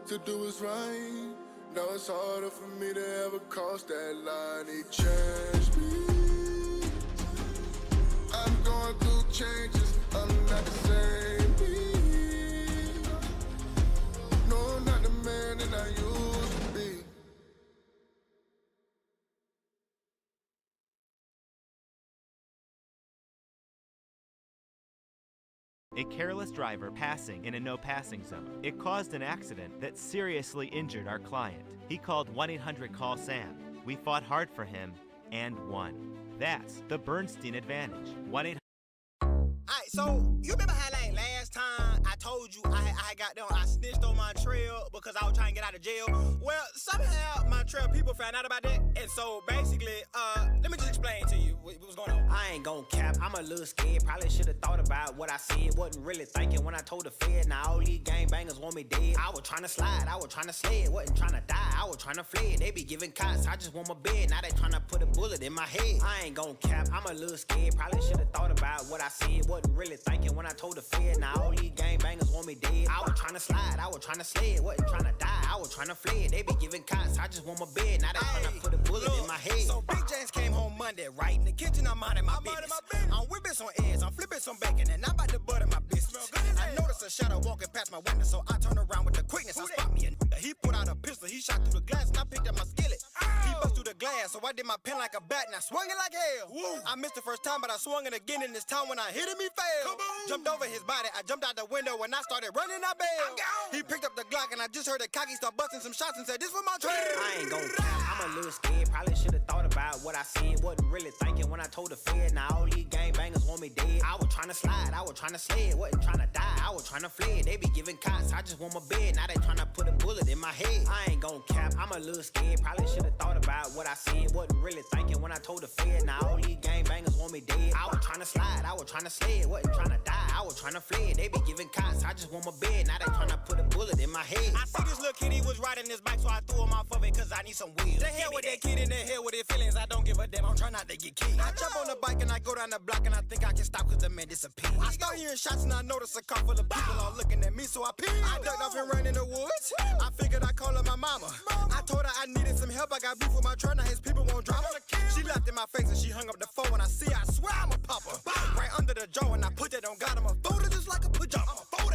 to do is right. Now it's harder for me to ever cross that line. He changed me. I'm going through changes. I'm not the same me. No, I'm not the man that I used to be. A careless driver passing in a no-passing zone. It caused an accident that seriously injured our client. He called 1-800-CALL-SAM. We fought hard for him and won. That's the Bernstein advantage. 1-800. Alright, so you remember how like last time I told you I got them, I snitched on my trail because I was trying to get out of jail? Well, somehow my trail people found out about that, and so basically, let me just explain to you what was going on. I ain't gon' cap, I'm a little scared, probably should've thought about what I said, wasn't really thinking when I told the Fed, now all these gangbangers want me dead. I was trying to slide, I was trying to sled, wasn't trying to die, I was trying to fled. They be giving cots, I just want my bed, now they trying to put a bullet in my head. I ain't gon' cap, I'm a little scared, probably should've thought about what I said, wasn't really thinking when I told the Fed, now all these gangbangers want me dead. I was trying to slide, I was trying to sled, wasn't trying to die, I was trying to fled. They be giving cots, I just want my bed, now they trying to put a bullet in my head. So Big James came home Monday, right? In the kitchen, I'm minding my business. I'm whipping some eggs, I'm flipping some bacon, and I'm about to butter my business. I noticed a shadow walking past my window, so I turned around with the quickness. I spot me a he put out a pistol, he shot through the glass, and I picked up my skillet. He bust through the glass, so I did my pen like a bat, and I swung it like hell. Woo. I missed the first time, but I swung it again, and this time when I hit him, he fell. Jumped over his body, I jumped out the window, and I started running, I bailed. He picked up the Glock, and I just heard the cocky start busting some shots and said, this for my trail. I ain't gon' cap, I'm a little scared, probably should've thought about what I said, wasn't really thinking when I told the Fed, now all these gangbangers want me dead. I was trying to slide, I was trying to sled, wasn't trying to die, I was trying to fled. They be giving cots, I just want my bed, now they trying to put a bullet in my head. I ain't gon' cap, I'm a little scared, probably should've thought about what I said, wasn't really thinking when I told the Fed, now all these gangbangers want me dead. I was trying to slide, I was trying to sled, wasn't trying to die, I was trying to fled. They be giving cots, I just want my bed, now they trying to put a bullet in my head. I see this little kid, he was riding his bike, so I threw him off of it, cause I need some wheels. The hell with that kid in the hell with their feelings, I don't give a damn, I'm trying not to get killed. I jump on the bike and I go down the block and I think I can stop cause the man disappeared. I start hearing shots and I notice a car full of people all looking at me, so I peed. I ducked off and ran in the woods. I figured I'd call her my mama. I told her I needed some help, I got beef with my truck, now his people won't drop her. She laughed in my face and she hung up the phone. When I see her, I swear I'm a popper. Right under the jaw and I put that on God, I'm a folder just like a pajama.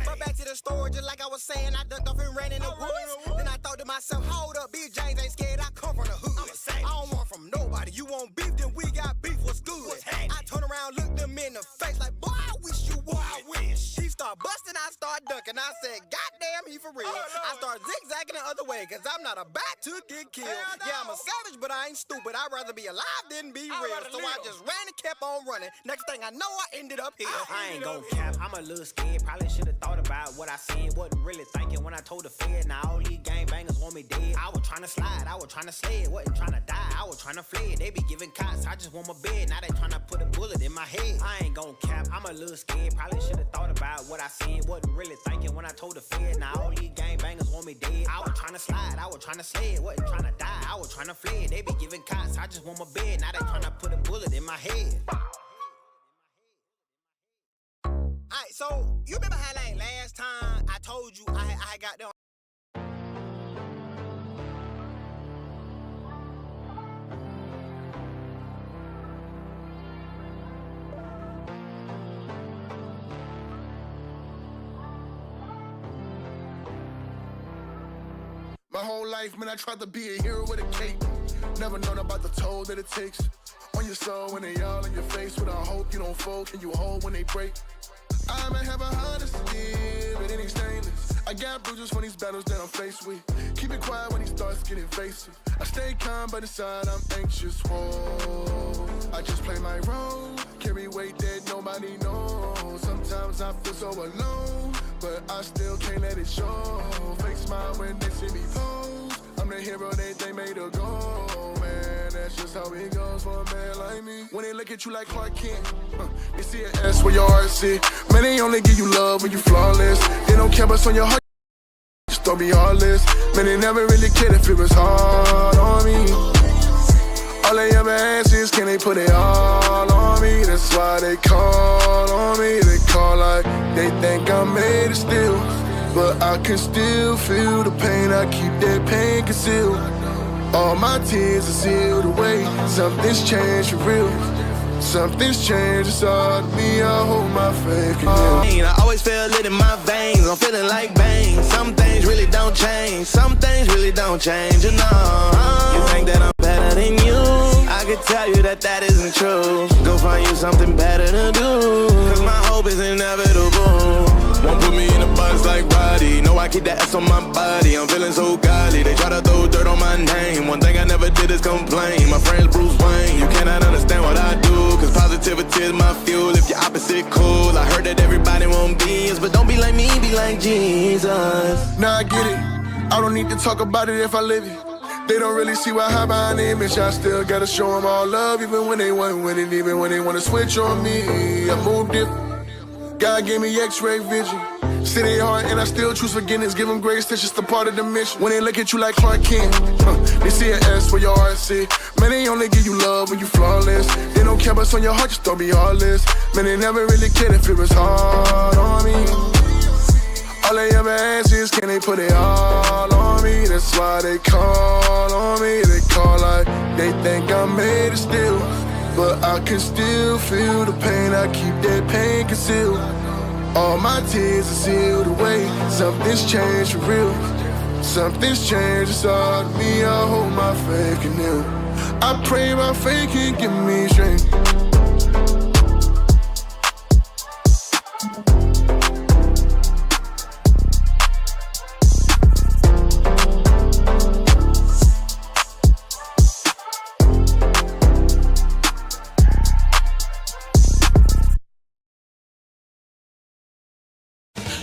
But back to the store, just like I was saying, I ducked off and ran in the woods. Then I thought to myself, hold up, Big James ain't scared, I come from the hood. I don't want from nobody, you want beef, then we got beef, what's good? I turn around, look them in the face like, boy, I wish you would. I wish. He start busting, I start ducking, I said, goddamn, he for real. I start zigzagging the other way, cause I'm not about to get killed. Yeah, I'm a savage, but I ain't stupid. I'd rather be alive than be real. So I just ran and kept on running. Next thing I know, I ended up here. I ain't gon' cap, I'm a little scared. Probably should've thought about what I said, wasn't really thinking when I told the Fed, now all these gangbangers want me dead. I was trying to slide, I was trying to sled, wasn't trying to die, I was trying to fled. They be giving cots, I just want my bed, now they trying to put a bullet in my head. I ain't gon' cap, I'm a little scared. Probably should've thought about what I said, wasn't really thinking when I told the Fed, now all these gangbangers want me dead. I was trying to slide, I was trying to sled, wasn't trying to die, I was trying to fled. They be giving cots, I just want my bed, now they trying to put a bullet in my head. Alright, so you remember how like last time I told you I got them. My whole life, man, I tried to be a hero with a cape. Never known about the toll that it takes on your soul when they all in your face. With a hope you don't fold and you hold when they break. I might have a heart to give, but it ain't stainless. I got bruises from these battles that I'm faced with. Keep it quiet when he starts getting invasive. I stay calm, but inside I'm anxious. Whoa, I just play my role, carry weight that nobody knows. Sometimes I feel so alone, but I still can't let it show. Fake smile when they see me pose. I'm the hero that they made a go, man. That's just how it goes for a man like me. When they look at you like Clark Kent, they see an S where your heart sit. Man, they only give you love when you flawless. They don't care what's on your heart, just don't be heartless. Man, they never really cared if it was hard on me. All they ever ask is, can they put it all on me? That's why they call on me. They call like they think I made it still, but I can still feel the pain pain, I keep that pain concealed. All my tears are sealed away. Something's changed for real. Something's changed, it's all to me, I hold my faith in you. I always feel it in my veins, I'm feeling like Bane. Some things really don't change, some things really don't change, you know. You think that I'm better than you, I can tell you that that isn't true. Go find you something better to do, cause my hope is inevitable. Won't put me in a box like Roddy. No, I keep that S on my body. I'm feeling so godly. They try to throw dirt on my name. One thing I never did is complain. My friend's Bruce Wayne. You cannot understand what I do, cause positivity is my fuel. If you're opposite, cool. I heard that everybody won't be us, but don't be like me, be like Jesus. Now I get it. I don't need to talk about it if I live it. They don't really see what I have behind the image. I still gotta show them all love, even when they wasn't winning, even when they wanna switch on me. I move different. God gave me X-ray vision. Stay their heart and I still choose forgiveness. Give them grace, that's just a part of the mission. When they look at you like Clark Kent, they see an S where your heart sit. Man, they only give you love when you flawless. They don't care what's on your heart, just don't be heartless. Man, they never really cared if it was hard on me. All they ever ask is, can they put it all on me? That's why they call on me. They call like they think I made it still, but I can still feel the pain. I keep that pain concealed. All my tears are sealed away. Something's changed for real. Something's changed, it's all to me. I hold my faith in you. I pray my faith can give me strength.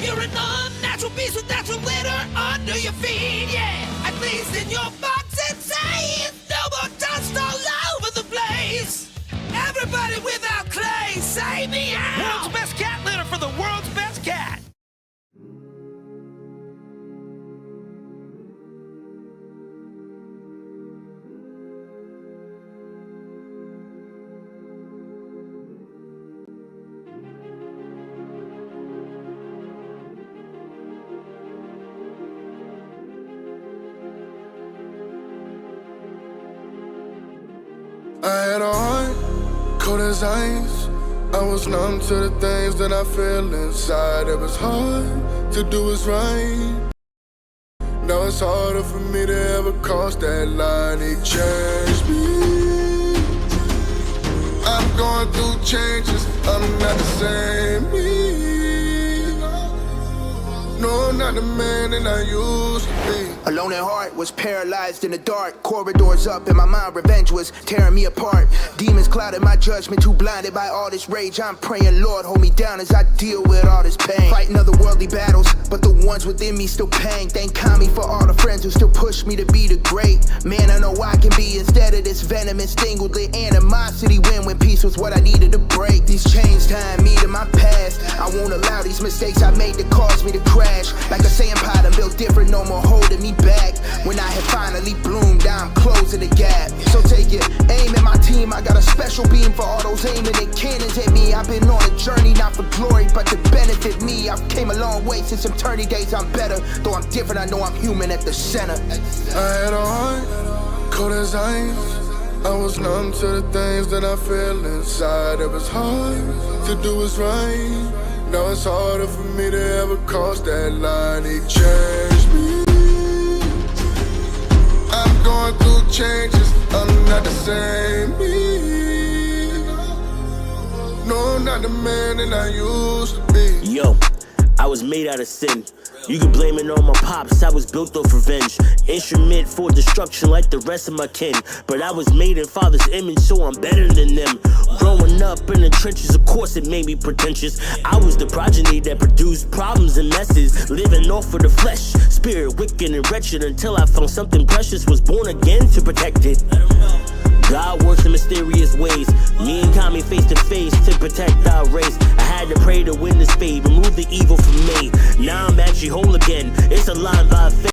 You're an unnatural beast with natural glitter under your feet, yeah. At least in your box it's safe. No more dust all over the place. Everybody without clay, say meow. World's best cat litter for the world's best cat. I had a heart cold as ice. I was numb to the things that I feel inside. It was hard to do what's right. Now it's harder for me to ever cross that line. He changed me. I'm going through changes. I'm not the same me. No, I'm not the man that I used to be. Alone at heart, was paralyzed in the dark. Corridors up in my mind, revenge was tearing me apart. Demons clouded my judgment, too blinded by all this rage. I'm praying, Lord, hold me down as I deal with all this pain. Fighting otherworldly battles, but the ones within me still pain. Thank Kami for all the friends who still push me to be the great man I know I can be. Instead of this venomous thing with the animosity, when peace was what I needed to break. These chains tying me to my past. I won't allow these mistakes I made to cause me to crash. Like a sand pot, I'm built different, no more holding me back. When I had finally bloomed, I'm closing the gap. So take it, aim at my team. I got a special beam for all those aiming at cannons at me. I've been on a journey, not for glory, but to benefit me. I've came a long way since some 30 days. I'm better, though I'm different. I know I'm human at the center. I had a heart cold as ice. I was numb to the things that I feel inside. It was hard to do what's right. Now it's harder for me to ever cross that line. He changed me. I'm going through changes. I'm not the same me. No, I'm not the man that I used to be. Yo, I was made out of sin. You can blame it on my pops, I was built off revenge. Instrument for destruction like the rest of my kin. But I was made in Father's image, so I'm better than them. Growing up in the trenches, of course it made me pretentious. I was the progeny that produced problems and messes. Living off of the flesh, spirit wicked and wretched. Until I found something precious, was born again to protect it. God works in mysterious ways. Me and Kami face to face to protect our race. I had to pray to win this fate, remove the evil from me. Now I'm actually whole again. It's a line by faith.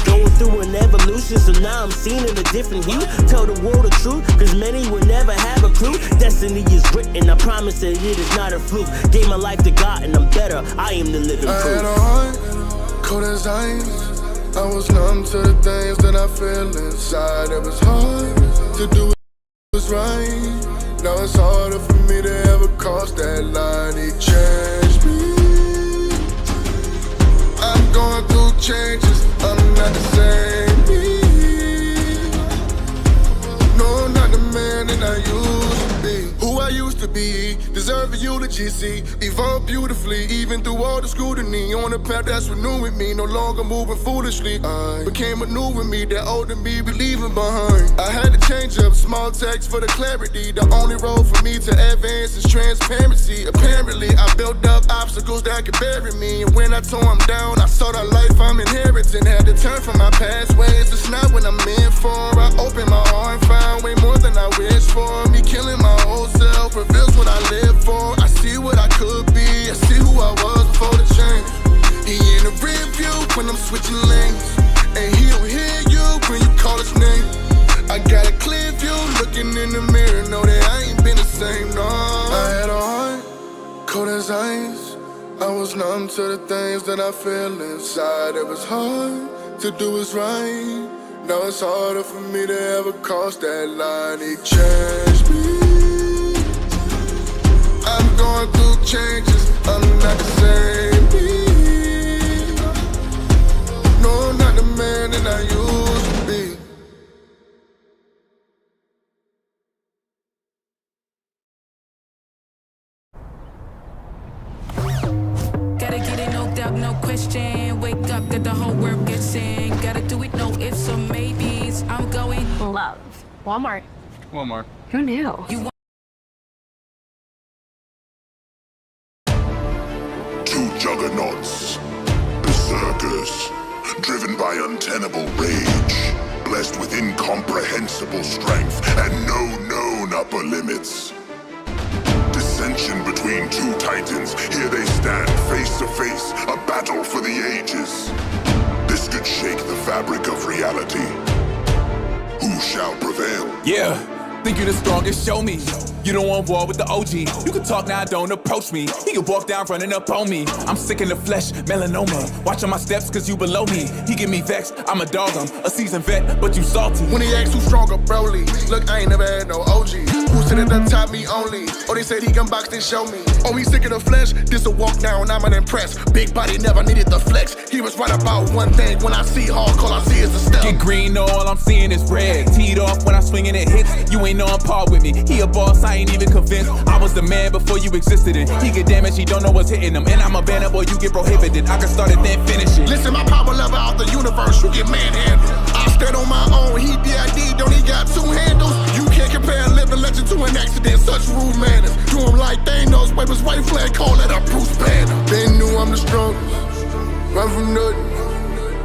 Going through an evolution, so now I'm seen in a different hue. Tell the world the truth, cause many will never have a clue. Destiny is written, I promise that it is not a fluke. Gave my life to God and I'm better, I am the living proof. I had a heart cold as ice. I was numb to the things that I feel inside. It was hard to do what was right. Now it's harder for me to ever cross that line. He changed me. I'm going through changes. I'm not the same me. No, not the man that I used to be. Who I used to be, deserve a eulogy, see. Evolved beautifully, even through all the scrutiny. On a path that's renewing me, no longer moving foolishly. I became a new with me, that older me be leaving behind. I had to change up small text for the clarity. The only road for me to advance is transparency. Apparently, I built up obstacles that could bury me. And when I tore them down, I saw the life I'm inheriting. Had to turn from my past ways, it's not what I'm in for. I opened my heart and found way more than I wished for. Me killing my old self reveals what I live for. I see what I could be, I see who I was before the change. He in the rear view when I'm switching lanes, and he'll hear you when you call his name. I got a clear view, looking in the mirror, know that I ain't been the same, no. I had a heart, cold as ice. I was numb to the things that I feel inside. It was hard to do what's right. Now it's harder for me to ever cross that line. He changed me. I'm going through changes. I'm not the same me. No, not the man that I used to be. Gotta get it, no doubt, no question. Wake up, got the whole world guessing. Gotta do it, no ifs or maybes. I'm going Love. Walmart. Walmart. Who knew? Two juggernauts, berserkers, driven by untenable rage, blessed with incomprehensible strength and no known upper limits. Dissension between two titans, here they stand face to face, a battle for the ages. This could shake the fabric of reality. Who shall prevail? Yeah, think you're the strongest, show me. You don't want war with the OG. You can talk now, don't approach me. He can walk down running up on me. I'm sick in the flesh, melanoma. Watching my steps cause you below me. He get me vexed, I'm a dog, I'm a seasoned vet, but you salty. When he asks who's stronger, Broly. Look, I ain't never had no OG. Who sit at the top, me only. Oh, they said he can box, then show me. Oh, he sick in the flesh, this a walk down, I'm unimpressed. Big body never needed the flex. He was right about one thing, when I see hard, all I see is a step. Get green, no, all I'm seeing is red. Teed off when I swing and it hits. You ain't on par with me. He a boss, I ain't even convinced. I was the man before you existed in. He get damaged, he don't know what's hitting him. And I'm a banner boy, you get prohibited. I can start it, then finish it. Listen, my power level out the universe, you get manhandled. I stand on my own, he DID, don't he got two handles? You can't compare a living legend to an accident, such rude manners. Do him like Thanos, wave his white flag, call it a Bruce Banner. They knew I'm the strongest, run from nothing.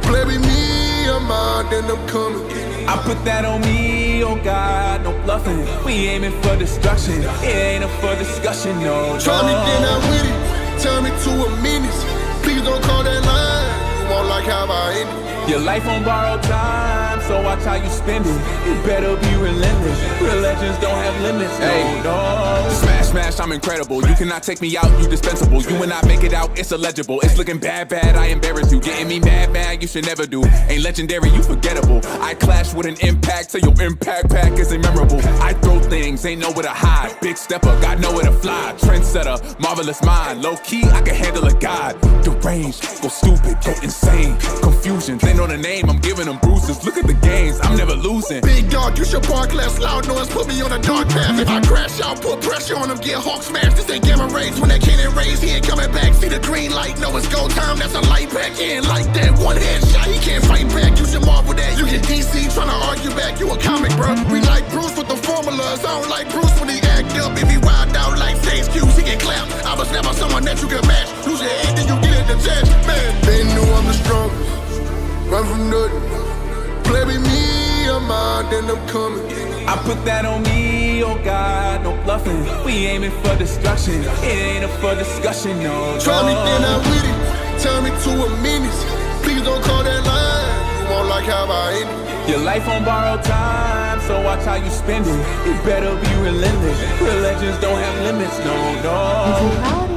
Play with me, I'm out, then I'm coming. I put that on me, oh God, no bluffing. We aiming for destruction, it ain't up for discussion, no. Try me, then I'm with it. Turn me to a menace. Please don't call that line. You won't like how I end it. Your life on borrowed time, so watch how you spend it. You better be relentless. Real legends don't have limits, no. Smash, smash, I'm incredible. You cannot take me out, you dispensable. You and I make it out, it's illegible. It's looking bad, bad, I embarrass you. Getting me mad, mad, you should never do. Ain't legendary, you forgettable. I clash with an impact, so your impact pack is immemorable. I throw things, ain't nowhere to hide. Big stepper, got nowhere to fly. Trendsetter, marvelous mind. Low key, I can handle a god. Deranged, go stupid, go insane. Confusion, they know the name, I'm giving them bruises. Look at the games, I'm never losing. Big dog, you should bark less loud noise, put me on a dark path. If I crash out, put pressure on them, get Hawk smashed. This ain't gamma rays, when they can't erase, he ain't coming back. See the green light, no it's go time, that's a light back in. Like that, one headshot, he can't fight back. You should marvel that, you get DC tryna argue back. You a comic, bro. We like Bruce with the formulas, I don't like Bruce when he act up. If he wild out like Sage Q's, he get clapped. I was never someone that you could match. Lose your head, then you get it detached. Man, they knew I'm the strongest. Run from nothing. Play with me, I'm out, then I'm coming. I put that on me, oh God, no bluffing. We aiming for destruction, it ain't up for discussion, no. Try me, then I'm with it. Turn me to a menace. Please don't call that line. You won't like how I end it. Your life on borrowed time, so watch how you spend it. You better be relentless. Real legends don't have limits, no, no.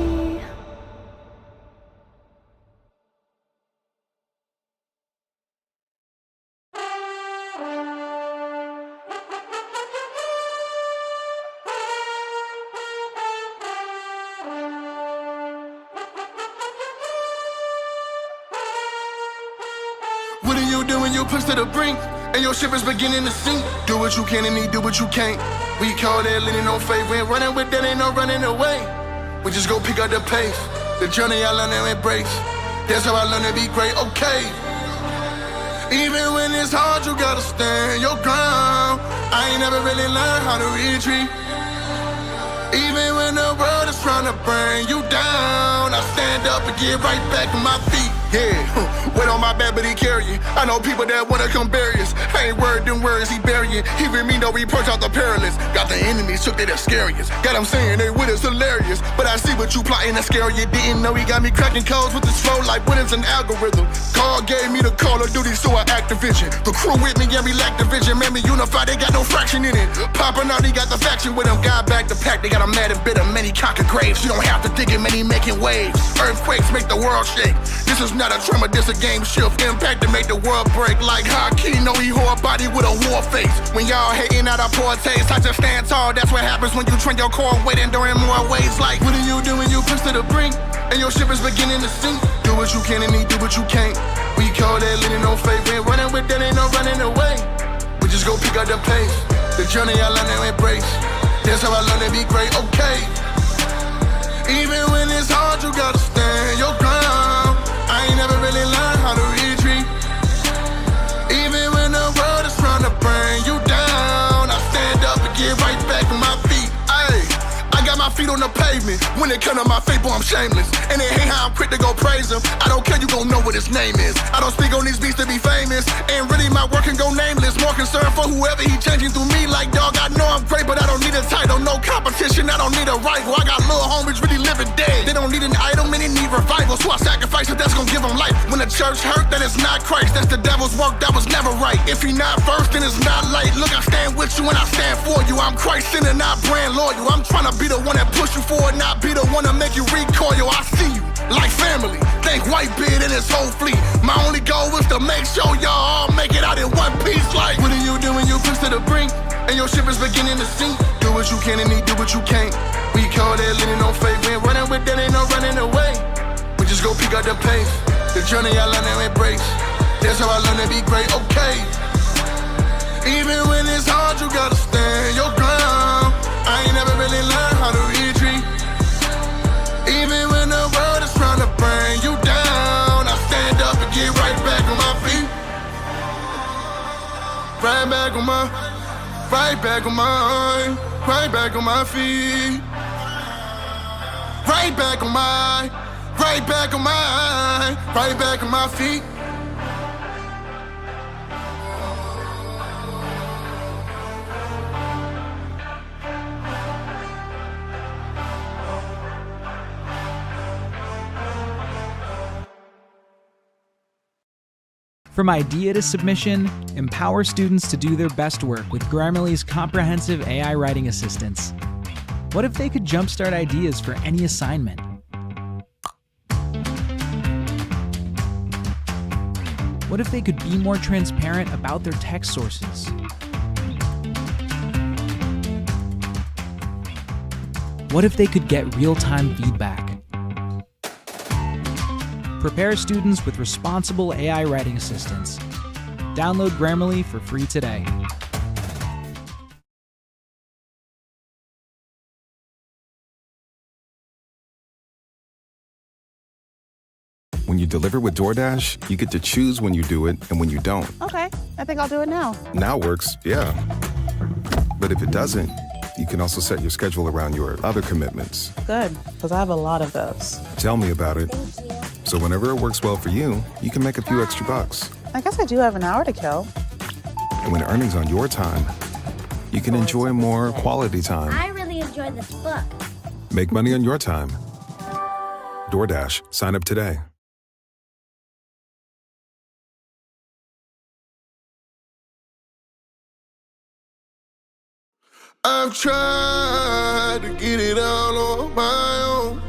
What do you do when you push to the brink and your ship is beginning to sink? Do what you can and do what you can't. We call that leaning on faith. We ain't running with that, ain't no running away. We just go pick up the pace. The journey I learn to embrace. That's how I learn to be great, okay. Even when it's hard, you gotta stand your ground. I ain't never really learned how to retreat. Even when the world is trying to bring you down, I stand up and get right back on my feet. Yeah, wait on my back, but he carry it. I know people that wanna come bury us. I ain't worried, them words he burying. Even me know we punch out the perilous. Got the enemies took they the scariest. Got them saying they with us hilarious. But I see what you plotting to scare you. Didn't know he got me cracking codes with this flow like when it's an algorithm. Carl gave me the Call of Duty, so I Activision. The crew with me, yeah, we lack division. Made me unified, they got no fraction in it. Poppin' out, he got the faction with him. God back the pack, they got him mad and bitter. Many conquer graves, you don't have to dig in, many making waves. Earthquakes make the world shake. This is not a tremor, this a game shift. Impact to make the world break. Like hockey, know he whore body with a war face. When y'all hating out our poor taste, I just stand tall. That's what happens when you train your core weight and during more ways. Like, what do you do when you push to the brink and your ship is beginning to sink? Do what you can and do what you can't. We call that leaning on faith. We ain't running with that, ain't no running away. We just go pick up the pace. The journey I learn to embrace. That's how I learn to be great, okay. Even when it's hard, you gotta stand your ground. I ain't never really learned how to retreat. Even when the world is trying to bring you down, I stand up and get right back on my feet. Ayy, I got my feet on the pavement. When it come to my faith, boy, I'm shameless. And they hate how I'm quick to go praise him. I don't care, you gon' know what his name is. I don't speak on these beats to be famous. And really my work can go nameless. More concerned for whoever he changing through me. Like, dog, I know I'm great, but I don't need a title. No competition, I don't need a rival. I got little homies really living dead. They don't need an idol, man, they need revival. So I sacrifice it, that's gon' give them life. When the church hurt, then it's not Christ. That's the devil's work, that was never right. If he not first, then it's not light. Look, I stand with you and I stand for you. I'm Christ-centered, not brand loyal. I'm trying to be the one that push you forward, not be the one to make you recoil. I see you like family. Thank Whitebeard and his whole fleet. My only goal is to make sure y'all all make it out in one piece. Like, what do you do when you push to the brink and your ship is beginning to sink? Do what you can and do what you can't. We call that leaning on faith. We ain't running with that, ain't no running away. We just go pick up the pace. The journey I learn to embrace. That's how I learn to be great, okay. Even when it's hard, you gotta stand your ground. I ain't never really learned how to retreat. Even when the world is trying to bring you down, I stand up and get right back on my feet. Right back on my feet. Right back on my feet. From idea to submission, empower students to do their best work with Grammarly's comprehensive AI writing assistance. What if they could jumpstart ideas for any assignment? What if they could be more transparent about their text sources? What if they could get real-time feedback? Prepare students with responsible AI writing assistance. Download Grammarly for free today. When you deliver with DoorDash, you get to choose when you do it and when you don't. Okay, I think I'll do it now. Now works, yeah. But if it doesn't, you can also set your schedule around your other commitments. Good, because I have a lot of those. Tell me about it. So whenever it works well for you, you can make a few extra bucks. I guess I do have an hour to kill. And when earnings on your time, you can enjoy more quality time. I really enjoyed this book. Make money on your time. DoorDash. Sign up today. I've tried to get it all on my own.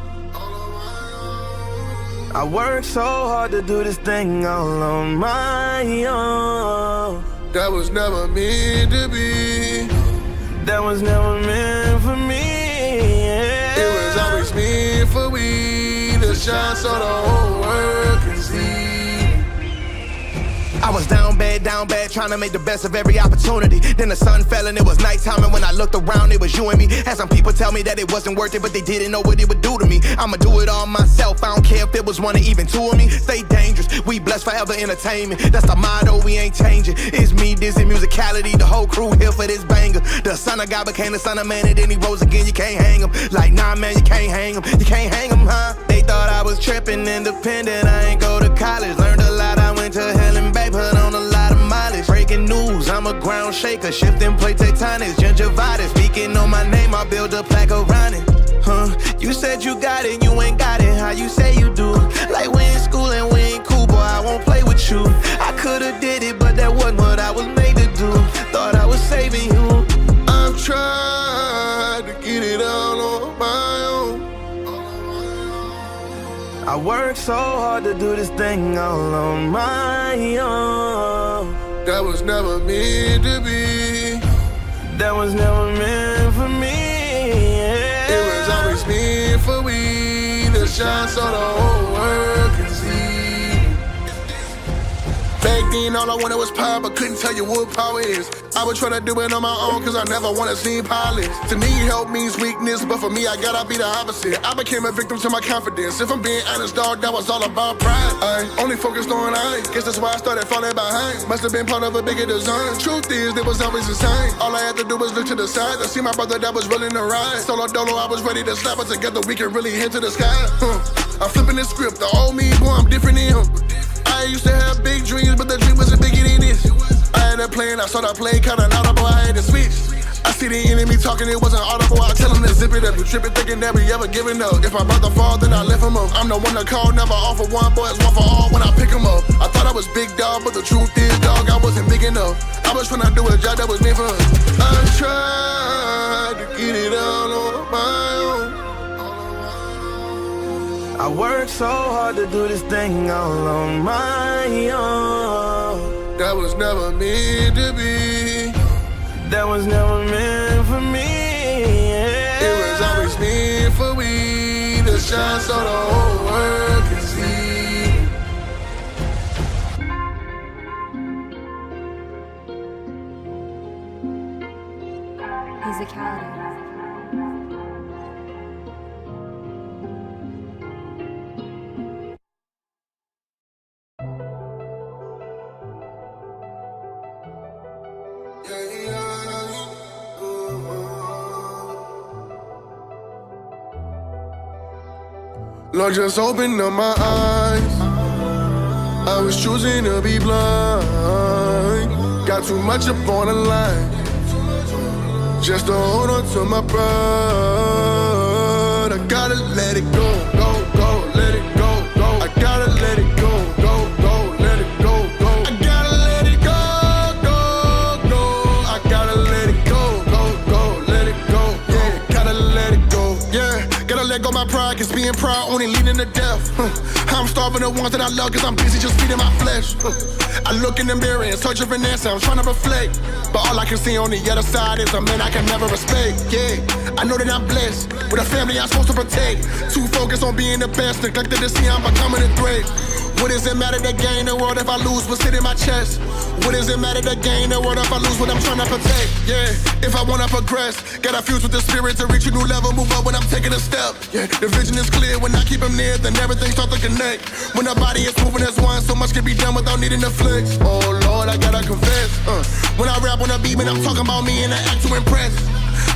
I work so hard to do this thing all on my own. That was never meant to be. That was never meant for me. Yeah. It was always meant for we to shine so the whole world can see. I was down bad, trying to make the best of every opportunity. Then the sun fell and it was nighttime, and when I looked around, it was you and me. Had some people tell me that it wasn't worth it, but they didn't know what it would do to me. I'ma do it all myself, I don't care if it was one or even two of me. Stay dangerous, we blessed forever entertainment. That's the motto, we ain't changing. It's me, Dizzy Musicality, the whole crew here for this banger. The son of God became the son of man, and then he rose again, you can't hang him. Like, nah man, you can't hang him, you can't hang him, huh? They thought I was tripping, independent, I ain't go to college. Learned a lot, I went to hell and back, put on a lot of mileage. Breaking news, I'm a ground shaker, shifting plate tectonics, gingivitis. Speaking on my name, I build a plaque around it. You said you got it, you ain't got it, how you say you do? Like we in school and we ain't cool, boy, I won't play with you. I could've did it, but that wasn't what I was made to do. Thought I was saving you. I've tried to get it all on my own. I worked so hard to do this thing all on my own. That was never meant to be. That was never meant for me. Yeah. It was always meant for we to shine so the whole world can see. Back then all I wanted was power, but couldn't tell you what power is. I was trying to do it on my own, cause I never wanna see pilots. To me, help means weakness, but for me, I gotta be the opposite. I became a victim to my confidence. If I'm being honest, dog, that was all about pride. I only focused on I, guess that's why I started falling behind. Must have been part of a bigger design. Truth is, there was always a sign. All I had to do was look to the side. I see my brother that was willing to ride. Solo dolo, I was ready to slap it together. We can really hit to the sky. I'm flipping the script, the old me, boy, I'm different than him. I used to have big dreams, but the dream wasn't bigger than this. I had a plan, I saw that play, kinda audible, I had to switch. I see the enemy talking, it wasn't audible, I tell him to zip it up. You tripping, thinking that we ever giving up. If my brother fall, then I lift him up. I'm the one to call, never offer one, boy, it's one for all when I pick him up. I thought I was big dog, but the truth is, dog, I wasn't big enough. I was trying to do a job that was meant for us. I tried to get it all on my own. I worked so hard to do this thing all on my own. That was never meant to be. That was never meant for me. Yeah. It was always meant for we to shine so the whole world can see. Musicality. Lord, just open up my eyes. I was choosing to be blind. Got too much up on the line. Just to hold on to my pride. I gotta let it go, go, go, let it go, go. I gotta let it go, go, go, let it go, go. I gotta let it go, go, go. I gotta let it go, go, go, let it go, yeah. Gotta let it go, yeah. Gotta let go my pride, cause being proud only leading to death. I'm starving the ones that I love, cause I'm busy just feeding my flesh. I look in the mirror and search for an answer, I'm trying to reflect. But all I can see on the other side is a man I can never respect, yeah. I know that I'm blessed with a family I'm supposed to protect. Too focused on being the best, neglected to see I'm becoming a threat. What does it matter to gain the world if I lose what's in my chest? What does it matter to gain the world if I lose what I'm trying to protect? Yeah, if I wanna progress, gotta fuse with the spirit to reach a new level, move up when I'm taking a step. Yeah, the vision is clear when I keep them near, then everything starts to connect. When the body is moving as one, so much can be done without needing to flex. Oh Lord, I gotta confess. When I rap on a beat, man, I'm talking about me and I act to impress.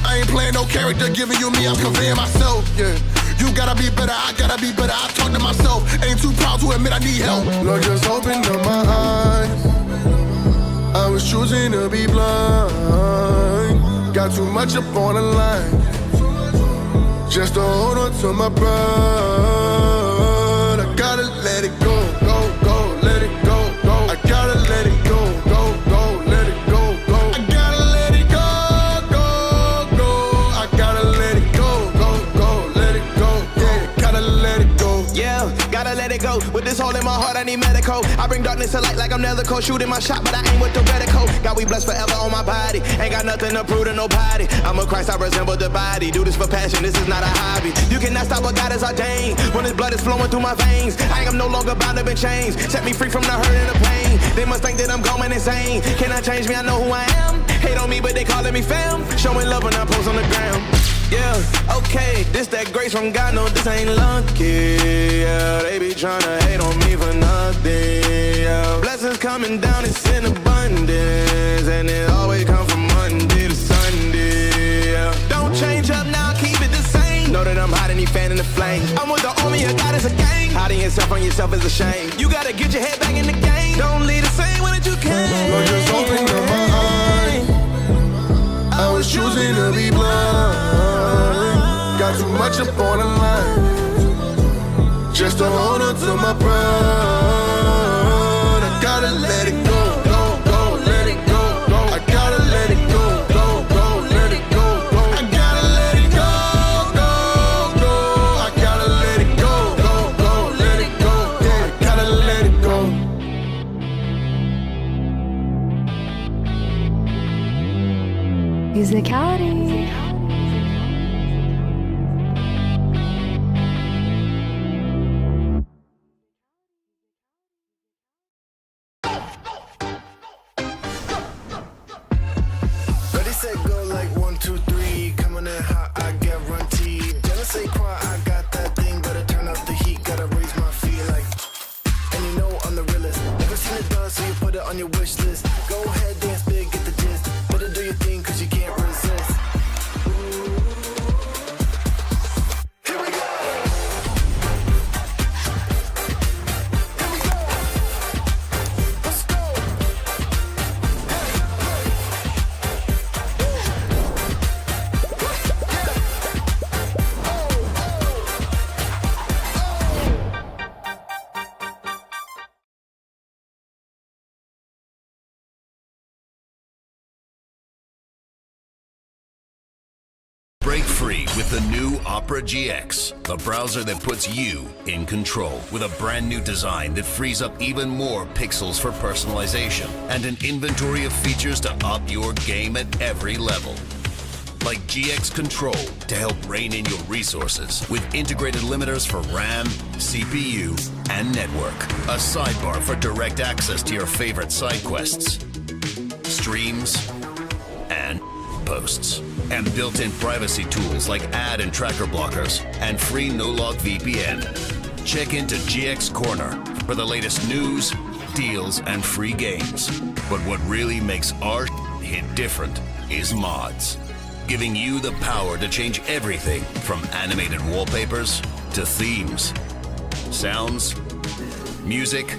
I ain't playing no character, giving you me, I'm conveying myself. Yeah. You gotta be better, I gotta be better. I talk to myself, ain't too proud to admit I need help. Lord, just open up my eyes. I was choosing to be blind. Got too much up on the line. Just to hold on to my pride. I gotta let it go, go, go, let it go, go. I gotta let it go, go, go, let it go, go. I gotta let it go, go, go. I gotta let it go, go, go, let it go, yeah. Gotta let it go. Yeah, gotta let it go. With this hole in my heart, I need medical. I bring darkness to light like I'm Nellico. Shooting my shot, but I ain't with the reticle. God, we blessed forever on my body. Ain't got nothing to prove to nobody. I'm a Christ, I resemble the body. Do this for passion, this is not a hobby. You cannot stop what God has ordained. When his blood is flowing through my veins, I am no longer bound up in chains. Set me free from the hurt and the pain. They must think that I'm going insane. Cannot change me, I know who I am. Hate on me, but they calling me fam. Showing love when I post on the ground. Yeah, okay, this that grace from God, no, this ain't lucky. Yeah, they be tryna hate on me for nothing. Yeah, blessings coming down, it's in abundance, and it always come from Monday to Sunday. Yeah, don't change up now, keep it the same. Know that I'm hot and he fanning the flame. I'm with the army, of God is a game. Hiding yourself on yourself is a shame. You gotta get your head back in the game. Don't leave the same way that you came. Lord, just open up my eyes. I was choosing to be blind. Got too much up on the line just to hold on to my pride. I gotta let it go, go, go, let it go, go. I gotta let it go, go, go, let it go, go. I gotta let it go, go, go. I gotta let it go, go, go, let it go. Yeah, I gotta let it go. Musicality. Ready, set, go like 1, 2, 3. Coming in hot, I guarantee. Jealous ain't quiet, I got that thing. Gotta turn up the heat, gotta raise my feet like. And you know I'm the realest. Never seen it done, so you put it on your wish list. Go ahead, dance big, get the gist. Better do your thing, cause you can't resist. Here we go. Here we go. Let's go. Break free with the new Opera GX, the browser that puts you in control. With a brand new design that frees up even more pixels for personalization and an inventory of features to up your game at every level. Like GX Control to help rein in your resources with integrated limiters for RAM, CPU, and network. A sidebar for direct access to your favorite side quests, streams, and posts. And built-in privacy tools like ad and tracker blockers and free no-log VPN. Check into GX Corner for the latest news, deals, and free games. But what really makes our hit different is mods, giving you the power to change everything from animated wallpapers to themes, sounds, music,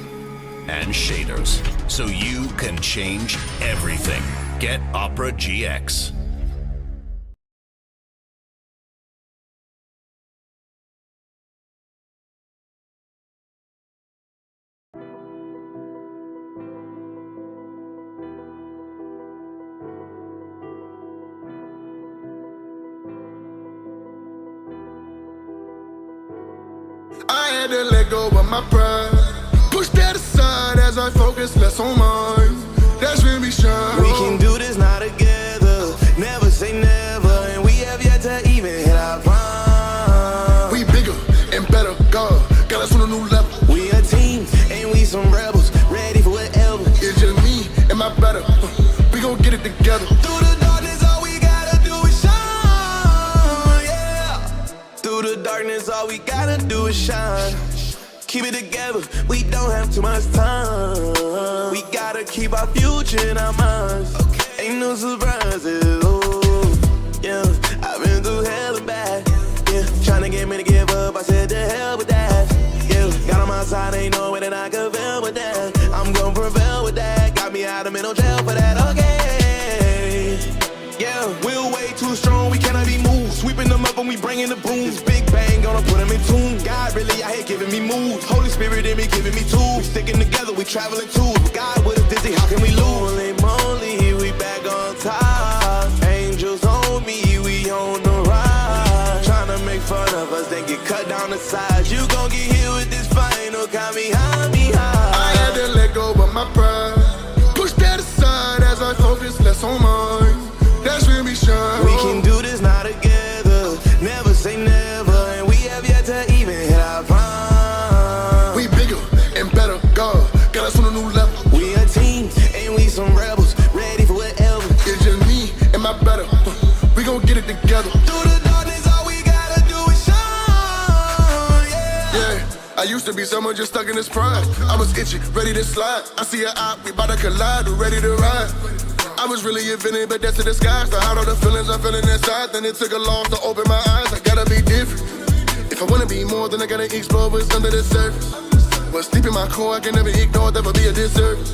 and shaders, so you can change everything. Get Opera GX. I had to let go of my pride. Push that aside as I focus less on mine. That's when we shine. We can do this now together. Never say never. And we have yet to even hit our prime. We bigger and better. God got us on a new level. We a team and we some rebels. Ready for whatever. It's just me and my better. We gon' get it together. Through the darkness, all we gotta do is shine. Yeah. Through the darkness, all we gotta do is shine. Keep it together, we don't have too much time. We gotta keep our future in our minds. Ain't no surprises, oh, yeah. I've been through hell and back, yeah. Tryna get me to give up, I said to hell with that, yeah. Got on my side, ain't no way that I could fail with that. I'm gon' prevail with that, got me out of mental jail for that, okay. Yeah, we're way too strong, we cannot be moved. Sweeping them up when we bringing the brooms. Big bang, gonna put them in tune. God really out here giving me moves. Holy Spirit in me giving me tools. We sticking together, we traveling too. But God with us dizzy, how can we lose? Holy moly, we back on top. Angels on me, we on the ride. Tryna make fun of us, then get cut down the sides. You gon' get hit with this final, got me high, me high. together. Through the darkness, all we gotta do is shine, yeah. Yeah, I used to be someone just stuck in this pride. I was itchy, ready to slide. I see her eye, we bout to collide, we ready to ride. I was really invented, but that's a disguise. To hide all the feelings I'm feeling inside. Then it took a loss to open my eyes. I gotta be different. If I wanna be more, then I gotta explore what's under the surface. What's deep in my core, I can never ignore, that would be a disservice.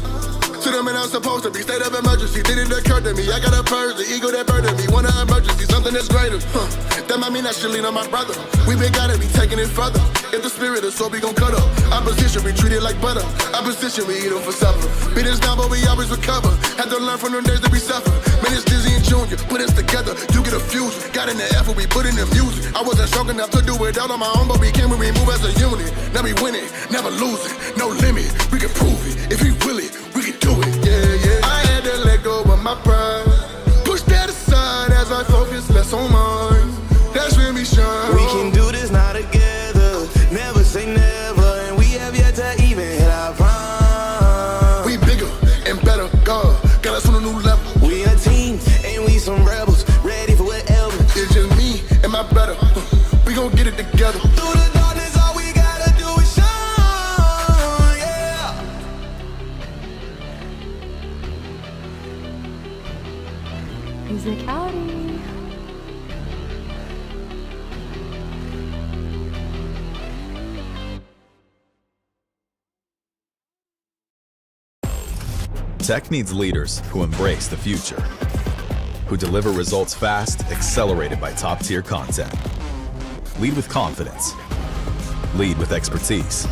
To the man I'm supposed to be, state of emergency. Didn't occur to me, I gotta purge the ego that burdened me. Want an emergency, something that's greater. That might mean I should lean on my brother. We been gotta be taking it further. If the spirit is so, we gon' cut up. Opposition, we treat it like butter. Opposition, we eat them for supper. Beat us down, but we always recover. Had to learn from them days that we suffer. Man, it's Dizzy and Junior, put us together. You get a fusion. Got in the effort, we put in the music. I wasn't strong enough to do it all on my own, but we came and we move as a unit. Now we winning, never losing, no limit. We can prove it. If we will it, we can do it. Yeah. I had to let go of my pride. Push that aside as I focus less on mine. That's when we shine. We can do this now together. Never say never, and we have yet to even hit our prime. We bigger and better, God got us on a new level. We a team, and we some rebels, ready for whatever. It's just me and my brother. We gon' get it together. Through the darkness, all we gotta do is shine, yeah. Musicality. Tech needs leaders who embrace the future, who deliver results fast, accelerated by top-tier content. Lead with confidence. Lead with expertise.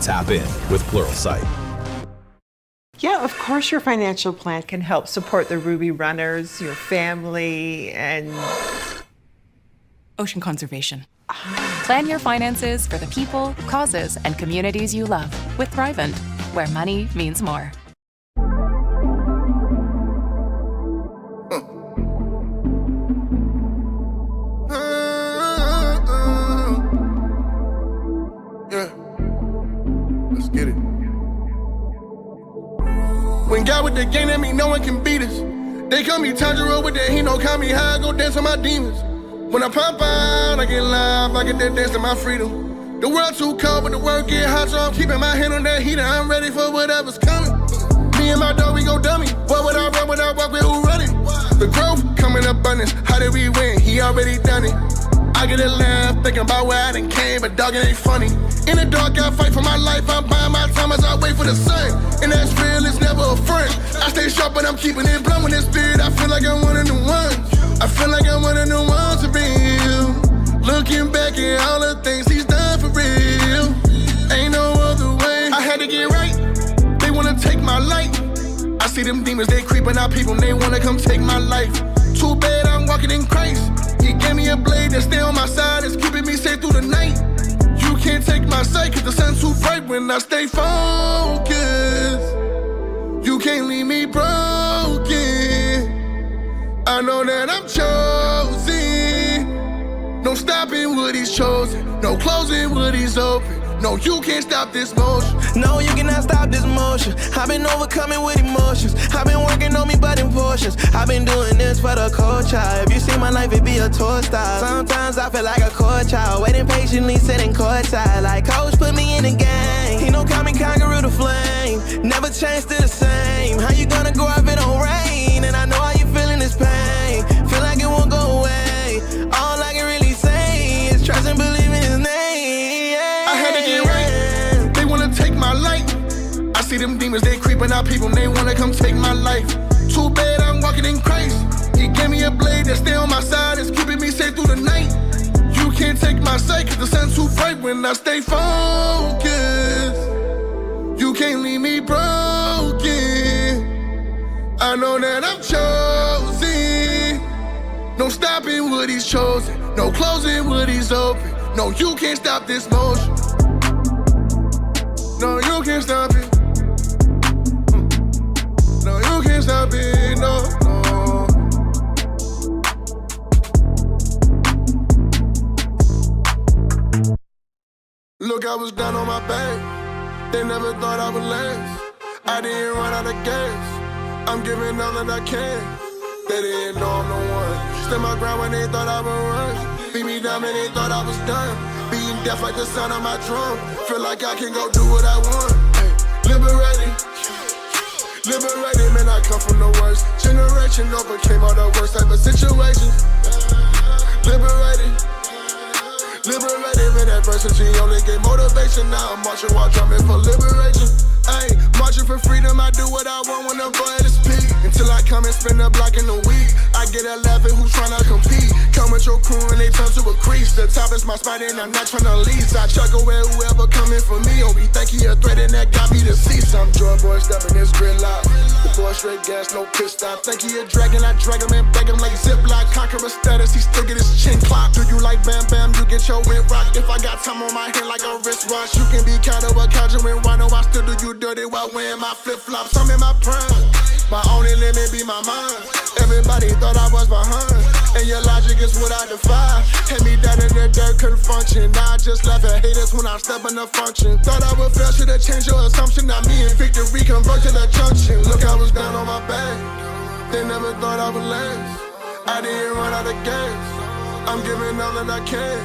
Tap in with Pluralsight. Yeah, of course your financial plan can help support the Ruby runners, your family, and ocean conservation. Plan your finances for the people, causes, and communities you love with Thrivent, where money means more. When God with the game, that mean no one can beat us. They call me Tanjiro with that, he don't call me high, I go dance on my demons. When I pop out, I get live, I get that dance to my freedom. The world too cold, but the world get hot, so I'm keeping my hand on that heater. I'm ready for whatever's coming. Me and my dog, we go dummy. What would I run without walk with who running? The growth come in abundance. How did we win? He already done it. I get a laugh, thinking about where I done came, but dog, it ain't funny. In the dark, I fight for my life, I'm buying my time as I wait for the sun. And that's real, it's never a front. I stay sharp, but I'm keeping it blunt with this spirit. I feel like I'm one of the ones. I feel like I'm one of the ones for real. Looking back at all the things he's done for real. Ain't no other way. I had to get right. They wanna take my life. I see them demons, they creeping out people, and they wanna come take my life. Too bad I'm walking in Christ. He gave me a blade that stay on my side, it's keeping me safe through the night. You can't take my sight, cause the sun's too bright when I stay focused. You can't leave me broken. I know that I'm chosen. No stopping what he's chosen. No closing what he's open. No, you can't stop this motion. No, you cannot stop this motion. I've been overcoming with emotions. I've been working on me, but in portions. I've been doing this for the culture. If you see my life, it be a tour style. Sometimes I feel like a court child, waiting patiently, sitting courtside. Like coach put me in the game. He don't call me conqueror the flame. Never change to the same. How you gonna go if it don't rain? And I know how you feeling this pain. Feel like it won't go away. All I can really say is trust and believe in his name. I had to get right. They wanna take my life. I see them demons, they creeping out people, and they wanna come take my life. Too bad I'm walking in Christ. He gave me a blade that stay on my side, it's keeping me safe through the night. You can't take my sight, cause the sun's too bright when I stay focused. You can't leave me broken. I know that I'm chosen. No stopping what he's chosen. No closing what he's open. No, you can't stop this motion. No, you can't stop it. No, you can't stop it. No, no. Look, I was down on my back. They never thought I would last. I didn't run out of gas. I'm giving all that I can. They didn't know I'm the one. Stood my ground when they thought I would run. Beat me down when they thought I was done. Beating death like the sound of my drum. Feel like I can go do what I want. Hey, liberated. Liberated, man, I come from the worst generation, overcame all the worst type of situations. Liberated. Liberated, man, adversity only gave motivation. Now I'm marching while drumming for liberation. Ayy, marching for freedom, I do what I want when the boy is peak. Until I come and spend a block in a week. I get a laugh at who's trying to compete. Come with your crew and they turn to a crease. The top is my spot and I'm not trying to lease. I chuckle at whoever coming for me. Only think he a threat and that got me to see. Some drug boy stepping this gridlock. The boy straight gas, no pit stop. Think he a dragon, I drag him and bag him like Ziploc. Conqueror status, he still get his chin clocked. Do you like Bam Bam, you get your wind rock. If I got time on my hand like a wristwatch, you can be kind of a conjuring rhino. I still do you dirty while wearing my flip-flops. I'm in my prime. My only limit be my mind. Everybody thought I was behind, and your logic is what I defy. Had me down in the dirt, couldn't function. Now I just laugh at haters when I step in the function. Thought I would fail, should've changed your assumption. Now me and victory convert to the junction. Look, I was down on my back. They never thought I would last. I didn't run out of gas. I'm giving all that I can.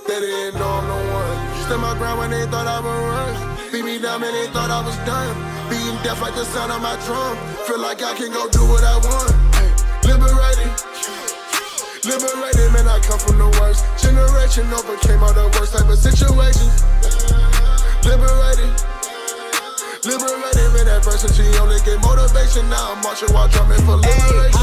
They didn't know I'm the one. Stood my ground when they thought I would run. Beat me down when they thought I was done. Beating death like the sound of my drum. Feel like I can go do what I want. Hey, liberated. Liberated, man, I come from the worst generation. Overcame all the worst type of situations. Liberated. Liberated, man, adversity only gave motivation. Now I'm marching while drumming for liberation.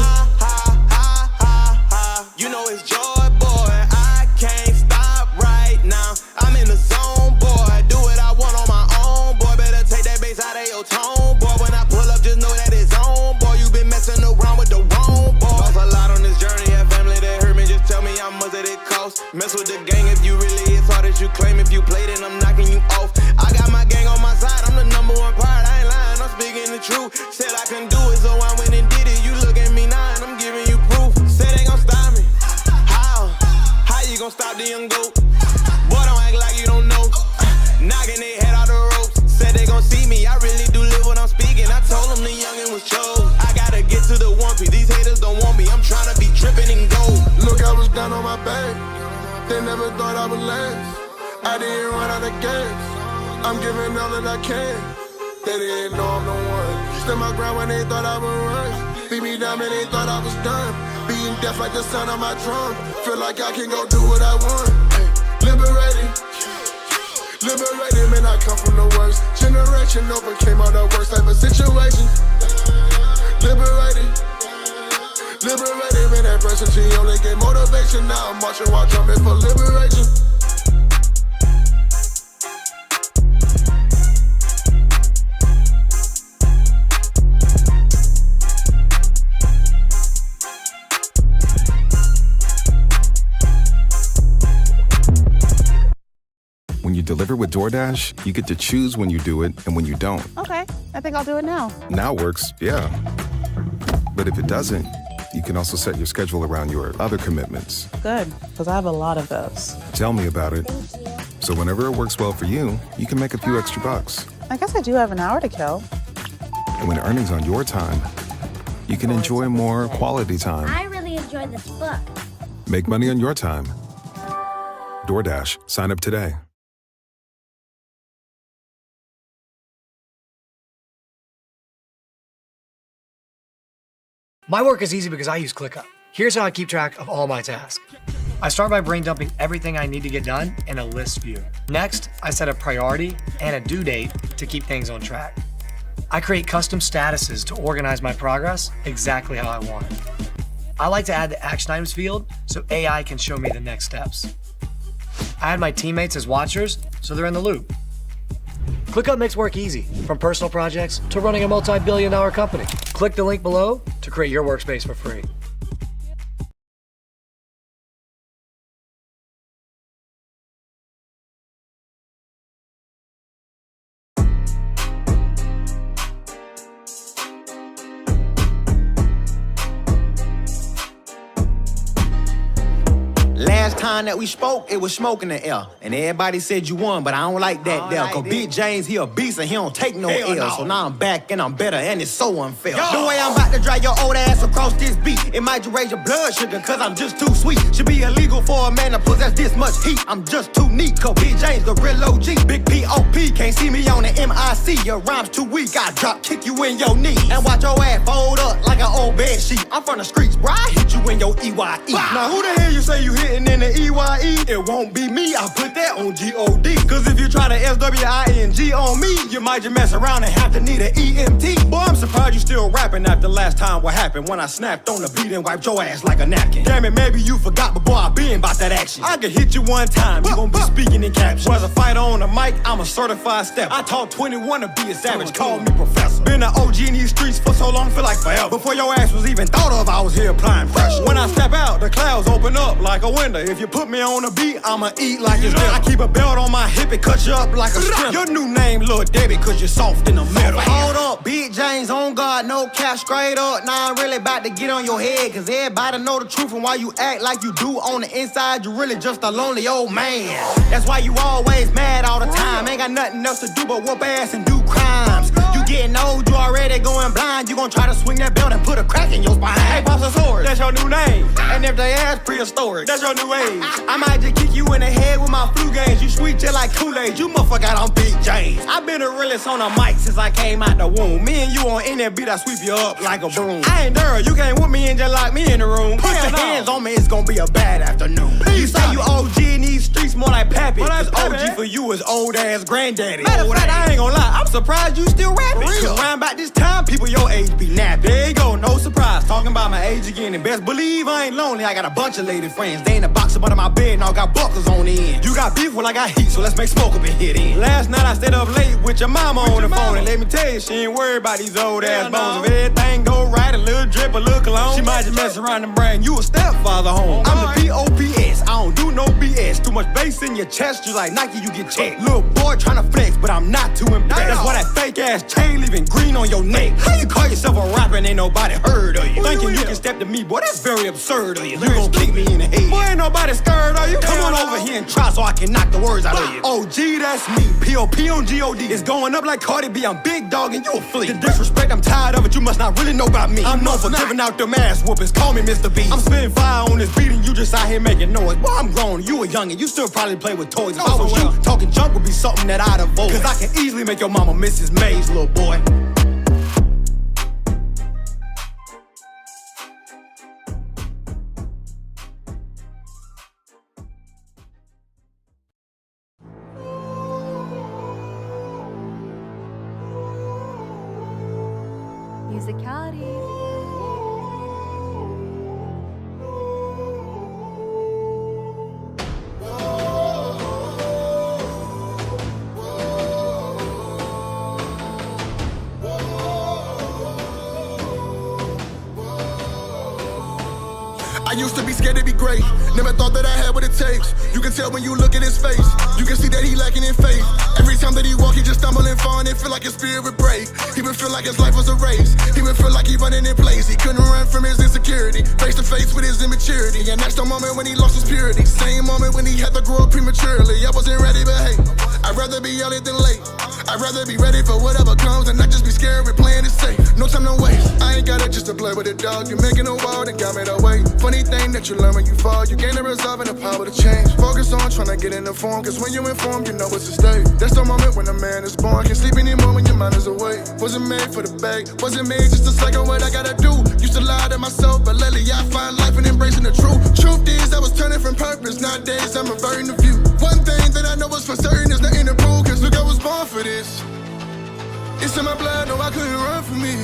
You know it's joy, boy. I can't stop right now. I'm in the zone, boy. Do what I want on my own, boy. Better take that bass out of your tone, boy. When I pull up, just know that it's on, boy. You been messing around with the wrong, boy. Lost a lot on this journey. Have family that hurt me. Just tell me how much it costs. Mess with the gang if you really, it's hard as you claim. If you play, then I'm knocking you off. I got my gang on my side. I'm the number one part. I ain't lying. I'm speaking the truth. Said I can do it, so I went and did it. You look at me now, and I'm giving you proof. Said they gon' stop me. How you gon' stop the young goat? Boy, don't act like you don't know. Knocking their head out the ropes. Said they gon' see me, I really do live what I'm speaking. I told them the youngin' was chose. I gotta get to the 1P. These haters don't want me, I'm tryna be drippin' in gold. Look, I was down on my back. They never thought I would last. I didn't run out of gas. I'm giving all that I can. They didn't know I'm the one. Stood my ground when they thought I would run. Beat me down when they thought I was done. Beating death like the sound of my drum. Feel like I can go do what I want. Hey, liberated. Liberated, man, I come from the worst generation. Overcame all the worst type of situations. Liberated. Liberated, man, adversity only gave motivation. Now I'm marching while drumming for liberation. When you deliver with DoorDash, you get to choose when you do it and when you don't. Okay, I think I'll do it now. Now works, yeah. But if it doesn't, you can also set your schedule around your other commitments. Good, because I have a lot of those. Tell me about it. So whenever it works well for you, you can make a few extra bucks. I guess I do have an hour to kill. And when earnings on your time, you can enjoy more quality time. I really enjoyed this book. Make money on your time. DoorDash, sign up today. My work is easy because I use ClickUp. Here's how I keep track of all my tasks. I start by brain dumping everything I need to get done in a list view. Next, I set a priority and a due date to keep things on track. I create custom statuses to organize my progress exactly how I want it. I like to add the action items field so AI can show me the next steps. I add my teammates as watchers so they're in the loop. ClickUp makes work easy, from personal projects to running a multi-billion-dollar company. Click the link below to create your workspace for free. Last last time that we spoke, it was smoke in the air. And everybody said you won, but I don't like that there. Cause Big James, he a beast and he don't take no L. No. So now I'm back and I'm better and it's so unfair. The way I'm about to drag your old ass across this beat, it might raise your blood sugar cause I'm just too sweet. Should be illegal for a man to possess this much heat. I'm just too neat, cause Big James the real OG. Big P.O.P. Can't see me on the MIC. Your rhymes too weak, I drop kick you in your knee. And watch your ass fold up like an old bed sheet. I'm from the streets, bro, I hit you in your EYE. Now who the hell you say you hitting in the EYE? It won't be me, I put that on G.O.D. Cause if you try to SWING on me, you might just mess around and have to need an EMT. Boy, I'm surprised you still rapping after last time what happened when I snapped on the beat and wiped your ass like a napkin. Damn it, maybe you forgot, but boy, I been about that action. I could hit you one time, you gon' be speaking in captions. Was a fighter on the mic, I'm a certified step. I taught 21 to be a savage, call me professor. Been an OG in these streets for so long, feel like forever. Before your ass was even thought of, I was here applying pressure. When I step out, the clouds open up like a window. If you put me on the beat, I'ma eat like it's dinner. I keep a belt on my hip, it cut you up like a sprinter. Your new name, Lil Debbie, cause you're soft in the middle. Hold up, Big James on guard, no cap, straight up. Now I'm really about to get on your head, cause everybody know the truth. And why you act like you do on the inside, you really just a lonely old man. That's why you always mad all the time. Ain't got nothing else to do but whoop ass and do crimes. You getting old, you already going blind. You gon' try to swing that belt and put a crack in your spine. Hey, Bossasaurus, that's your new name. And if they ask prehistoric, that's your new age. I might just kick you in the head with my flu games. You sweet just like Kool-Aid, you motherfucker got on Big James. I been the realest on the mic since I came out the womb. Me and you on in that beat, I sweep you up like a broom. I ain't there, you can't whip me and just lock me in the room. Put your hands on me, it's gonna be a bad afternoon. You say you OG in these streets more like Pappy. Cause OG for you is old ass granddaddy. Matter of fact, I ain't gonna lie, I'm surprised you still rapping. Cause around about this time, people your age be nappy. There you go, no surprise. Talking about my age again, and best believe I ain't lonely. I got a bunch of lady friends. They in the box up under my bed and all got buckles on the end. You got beef, well I got heat, so let's make smoke up and hit in. Last night I stayed up late with your mama on the phone. And let me tell you, she ain't worried about these old ass bones. If everything go right, a little drip, a little cologne, she might just mess around and bring you a stepfather home. I'm the P.O.P.S, I don't do no BS. Too much bass in your chest, you like Nike, you get checked. Little boy tryna flex, but I'm not too impressed. That's why that fake ass chain leaving green on your neck. How you call yourself a rapper and ain't nobody heard of you? Thinking you can step to me, boy, that's very absurd of you. You gon' kick me in the head. Boy, ain't nobody scared of you. Come on over here and try so I can knock the words out of you. OG, that's me. P.O.P. on G.O.D. It's going up like Cardi B. I'm big dog and you a flea. The disrespect, I'm tired of it. You must not really know about me. I'm known for giving out them ass whoopings. Call me Mr. B. I'm spitting fire on this beat and you just out here making noise. Boy, I'm grown. You a youngin'. You still probably play with toys. If I was you, talking junk would be something that I'd avoid. Cause I can easily make your mama Mrs. Mays, little boy. Musicality. I used to be scared to be great. Never thought that I had what it takes. You can tell when you look at his face. You can see that he lacking in faith. Every time that he walk, he just stumble and fall, and it feel like his spirit would break. He would feel like his life was a race. He would feel like he running in place. He couldn't run from his insecurity. Face to face with his immaturity. And that's the moment when he lost his purity. Same moment when he had to grow up prematurely. I wasn't ready, but hey, I'd rather be early than late. I'd rather be ready for whatever comes and not just be scared with playing it safe. No time to waste. I ain't got it just to play with a dog. You're making a wall that got me the way. Funny thing that you learn when you fall, you gain the resolve and the power to change. Focus on trying to get in the form, cause when you inform, you know what's at stake. That's the moment when a man is born. Can't sleep anymore when your mind is awake. Wasn't made for the bag, wasn't made just to cycle what I gotta do. Used to lie to myself, but lately I find life in embracing the truth. Truth is, I was turning from purpose. Nowadays, I'm averting the view. One thing that I know is for certain is nothing to prove, cause look, I was born for this. It's in my blood, no, I couldn't run from me.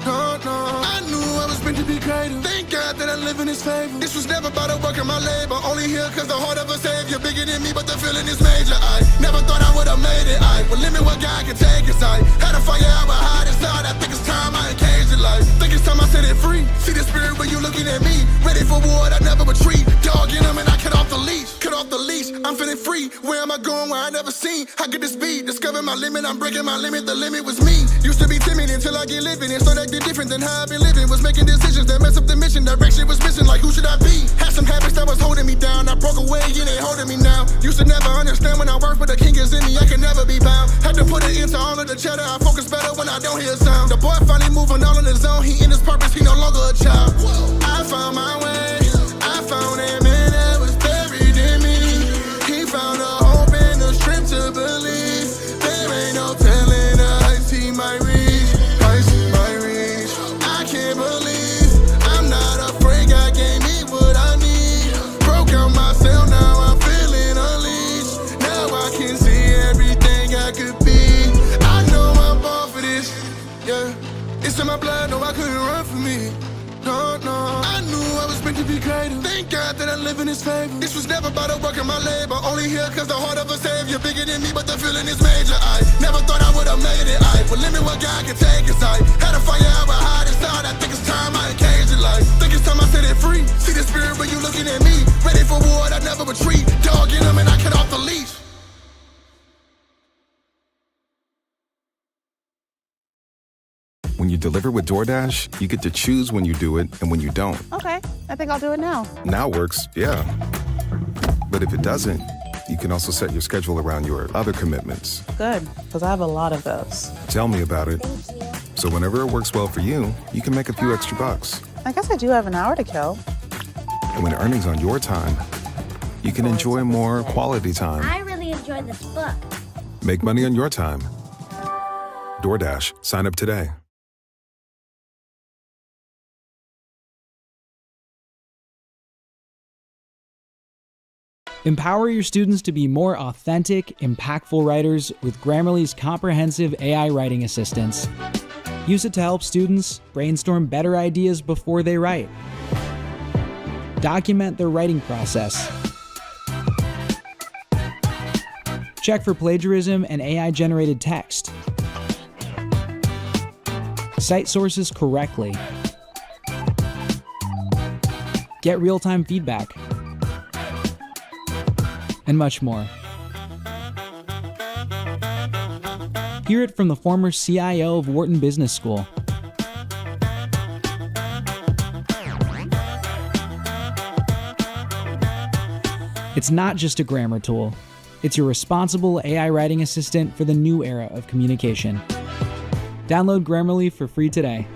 No, no, I knew I was meant to be greater. Thank God that I live in his favor. This was never about the work of my labor. Only here cause the heart of a savior bigger than me, but the feeling is major. I never thought I would've made it. I will limit what God can take us. I had a fire I would hide inside. I think it's time I engaged in life. Think it's time I set it free. See the spirit when you looking at me. Ready for war, I never retreat. Dog in him and I cut off the leash. Cut off off the leash. I'm feeling free. Where am I going? Where I never seen? I get the speed, discover my limit. I'm breaking my limit. The limit was me. Used to be timid until I get living and start acting different than how I've been living. Was making decisions that mess up the mission. Direction was missing. Like who should I be? Had some habits that was holding me down. I broke away and they holding me now. Used to never understand when I work, but the king is in me. I can never be bound. Had to put it into all of the cheddar. I focus better when I don't hear a sound. The boy finally moving all on his own. He in his purpose. He no longer a child. I found my way. I found a man that was buried in me. He found a hope and the strength to believe. There ain't no telling the heights he might reach. Heights he might reach. I can't believe I'm not afraid. God gave me what I need. Broke out myself, now I'm feeling unleashed. Now I can see everything I could be. I know I'm born for this. Yeah, it's in my blood. No, I couldn't run from me. No, I knew I was meant to be greater. Thank God that I live in his favor. This was never about the work of my labor. Only here cause the heart of a savior bigger than me, but the feeling is major. I never thought I would have made it. I will limit what God can take us. I had a fire out hide inside. I think it's time I engaged in life. Think it's time I set it free. See the spirit when you looking at me. Ready for war, I never retreat. Dog in him and I cut off the leash. When you deliver with DoorDash, you get to choose when you do it and when you don't. Okay, I think I'll do it now. Now works, yeah. But if it doesn't, you can also set your schedule around your other commitments. Good, because I have a lot of those. Tell me about it. So whenever it works well for you, you can make a few extra bucks. I guess I do have an hour to kill. And when earnings on your time, you can enjoy more quality time. I really enjoyed this book. Make money on your time. DoorDash, sign up today. Empower your students to be more authentic, impactful writers with Grammarly's comprehensive AI writing assistance. Use it to help students brainstorm better ideas before they write. Document their writing process. Check for plagiarism and AI-generated text. Cite sources correctly. Get real-time feedback. And much more. Hear it from the former CIO of Wharton Business School. It's not just a grammar tool. It's your responsible AI writing assistant for the new era of communication. Download Grammarly for free today.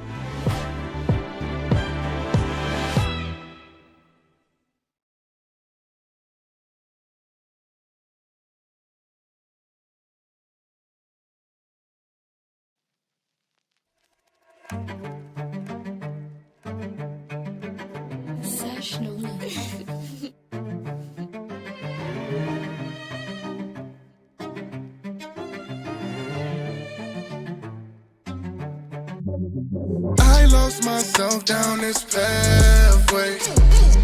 I lost myself down this pathway.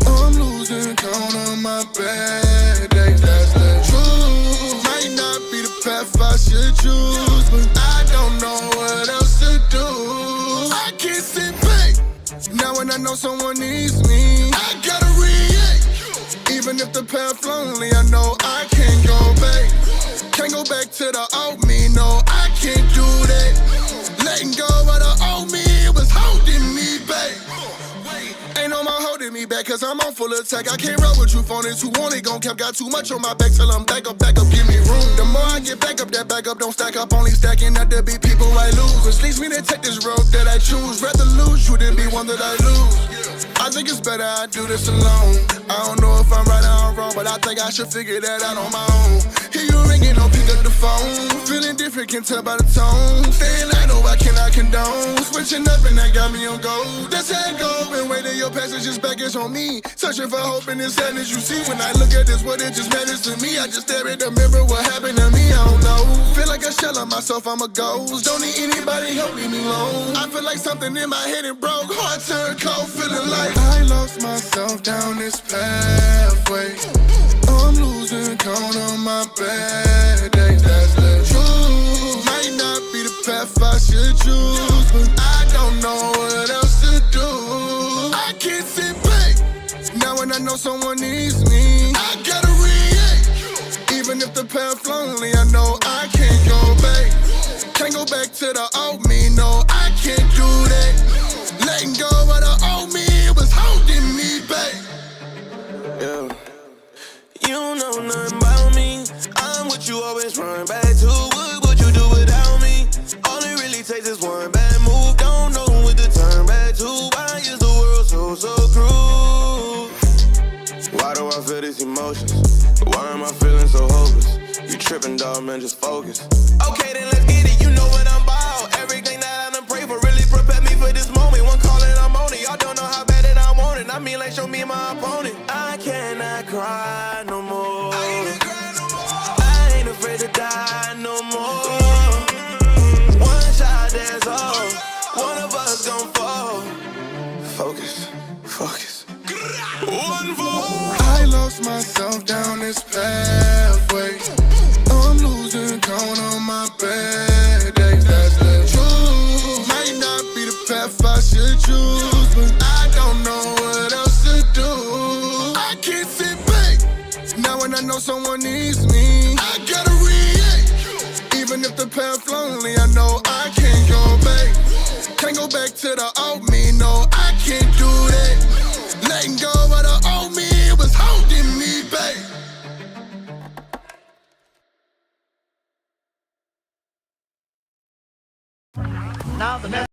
I'm losing count on my bad days. That's the truth. Might not be the path I should choose, but I don't know what else to do. I can't sit back. Now when I know someone needs me, I gotta react. Even if the path lonely, I know I can't go back. Can't go back to the old me, no, I can't do that. Letting go of the old me, it was holding me back. Ain't no more holding me back, cause I'm on full attack. I can't roll with you phonies who only gon' cap. Got too much on my back till I'm back up, give me room. The more I get back up, that back up don't stack up. Only stacking up to be people I lose. Which leads me to take this road that I choose. Rather lose you than be one that I lose. I think it's better I do this alone. I don't know if I'm right or I'm wrong, but I think I should figure that out on my own. Hear you ringing, don't pick up the phone. Feeling different, can tell by the tone. Staying I know I cannot condone. Switching up and that got me on go. That's how it go. Been waiting your passage is back, it's on me. Searching for hope in the sadness you see. When I look at this, what it just matters to me. I just stare at the mirror, what happened to me, I don't know. Feel like a shell of myself, I'm a ghost. Don't need anybody help me alone. I feel like something in my head it broke. Heart turned cold, feeling like I lost myself down this pathway. I'm losing count on my bad days. That's the truth. Might not be the path I should choose, but I don't know what else to do. I can't sit back. Now when I know someone needs me, I gotta react. path lonely, I know I can't go back. Can't go back to the old me, no, I can't do that. Letting go of the old me, it was holding me back. Yeah. You don't know nothing about me. I'm what you always run back to. What would you do without me? All it really takes is one bad move. Don't know what to turn back to. Why is the world so cruel? Why do I feel these emotions? Why am I feeling so hopeless? You tripping, dog, man, just focus. Okay, then let's get it. You know what I'm about. Everything that I done pray for really prepared me for this moment. One call and I'm on it. Y'all don't know how bad that I want it. I mean, like, show me my opponent. I cannot cry no more. I ain't afraid to die no more. One shot, that's all. One of us gon' fall. Focus, focus. One vote. I lost myself down this pathway. I'm losing count on my bad days. That's the truth. Might not be the path I should choose, but I don't know what else to do. I can't sit back. Now when I know someone needs me, I gotta react. Even if the path lonely, I know I can't go back. Can't go back to the old me, no, I can't do that. Letting go of the old me, it was holding me back. Now the next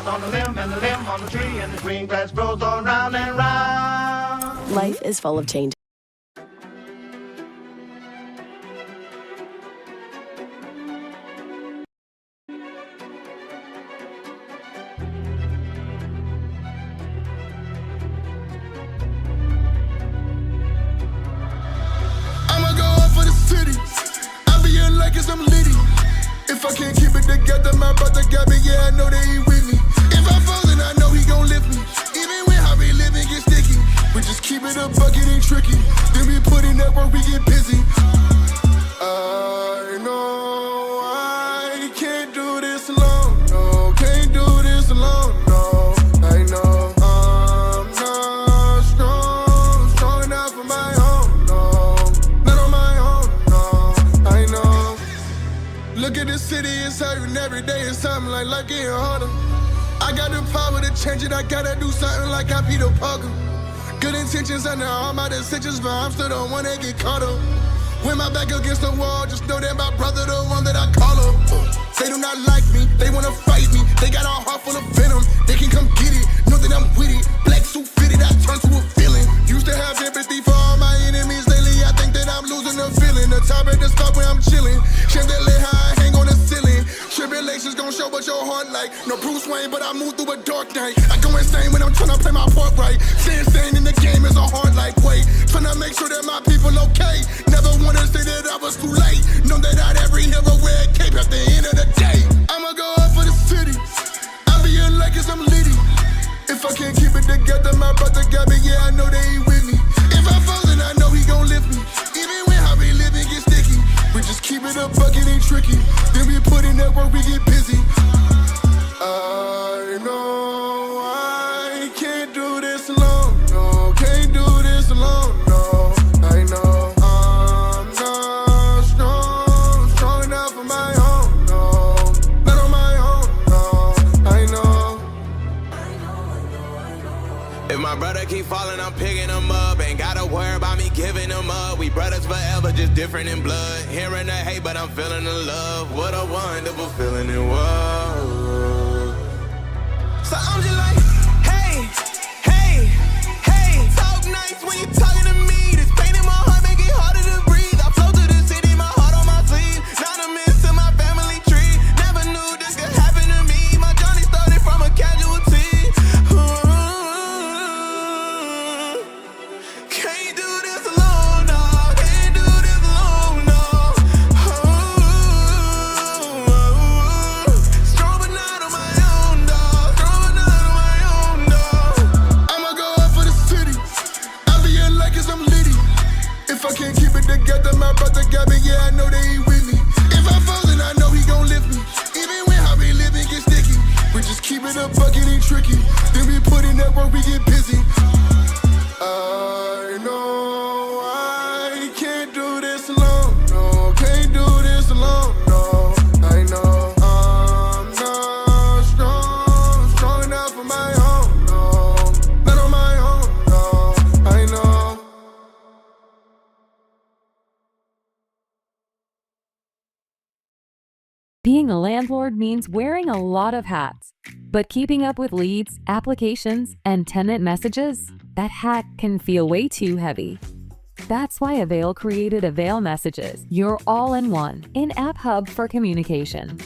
On the limb and the limb on the tree and the green grass grows all round and round. Life is full of change. I'ma go up for the city. I be in like I'm litty. If I can't keep it together, my brother got me, yeah, I know that he with me. If I fall, then I know he gon' lift me. Even when how we living get sticky, we just keep it a bucket and tricky. Then we put in that work, we get busy. I know I can't do this alone, no, can't do this alone, no. I know I'm not strong enough for my own, no. Not on my own, no, I know. Look at the city, it's hurting every day, it's something like life getting harder. I got the power to change it, I gotta do something like I'm Peter Parker. Good intentions under all my decisions, but I'm still the one that get caught up. When my back against the wall, just know that my brother the one that I call up. They do not like me, they wanna fight me. They got a heart full of venom, they can come get it. Know that I'm with it, black suit fitted, I turn to a villain. Used to have empathy for all my enemies, lately I think that I'm losing the feeling. The top at the stop where I'm chilling, chandelier high, hang on the ceiling. Tribulations gon' show but your heart like no Bruce Wayne, but I move through a dark night. I go insane when I'm tryna play my part right. Staying sane in the game is a hard like weight. Tryna make sure that my people okay. Never wanna say that I was too late. Know that I'd every hero wear a cape at the end of the day. I'ma go up for the city. I be in like I'm litty. If I can't keep it together, my brother got me, yeah, I know that he with me. If I fall, then I know he gon' lift me. Even when how we living get sticky, we just keep it a bucket and tricky. Then we put in that work, we get busy. I know I can't do this alone, no, can't do this alone, no. I know I'm not strong enough for my own, no. Not on my own, no, I know. If my brother keep falling, I'm picking him up. Ain't gotta worry about me giving him up. We brothers forever, just different in blood. Hearing the hate, but I'm feeling the love. What a wonderful feeling it was. So I'm just like, hey, hey, hey. Talk nice when you talking to me. This pain in my heart make it harder to breathe. I flow to the city, my heart on my sleeve. Not a miss to my family tree. Never knew this could happen to me. My journey started from a casualty. Can't do this alone, no. Can't do this alone, no. Strong but not on my own, dog. Strong but not on my own, dog. I'ma go up for the city. I be in like I'm litty. If I can't keep it together, my brother got me, yeah, I know that he with me. If I fall, then I know he gon' lift me. Even when how we living get sticky, we just keep it a bucket and tricky. Then we put in that work, we get busy. I know I can't do this alone, no, can't do this alone, no. I know I'm not strong enough for my own, no. Not on my own, no, I know. Being a landlord means wearing a lot of hats, but keeping up with leads, applications, and tenant messages, that hat can feel way too heavy. That's why Avail created Avail Messages, your all-in-one in-app hub for communication.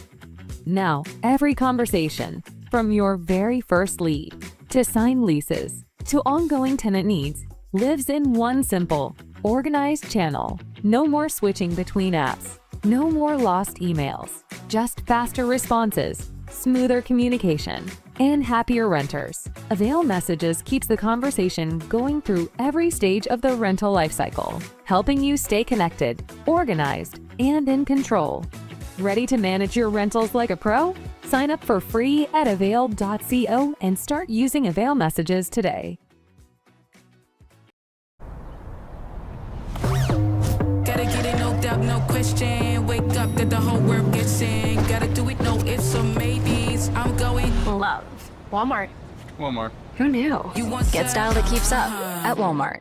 Now, every conversation, from your very first lead, to signed leases, to ongoing tenant needs, lives in one simple, organized channel. No more switching between apps. No more lost emails. Just faster responses, smoother communication, and happier renters. Avail Messages keeps the conversation going through every stage of the rental lifecycle, helping you stay connected, organized, and in control. Ready to manage your rentals like a pro? Sign up for free at avail.co and start using Avail Messages today. Gotta get it, no doubt, no question. Wake up, that the whole world gets in. Gotta do it, no ifs or maybes. I'm going Love. Walmart. Walmart. Who knew? Get style that keeps up at Walmart.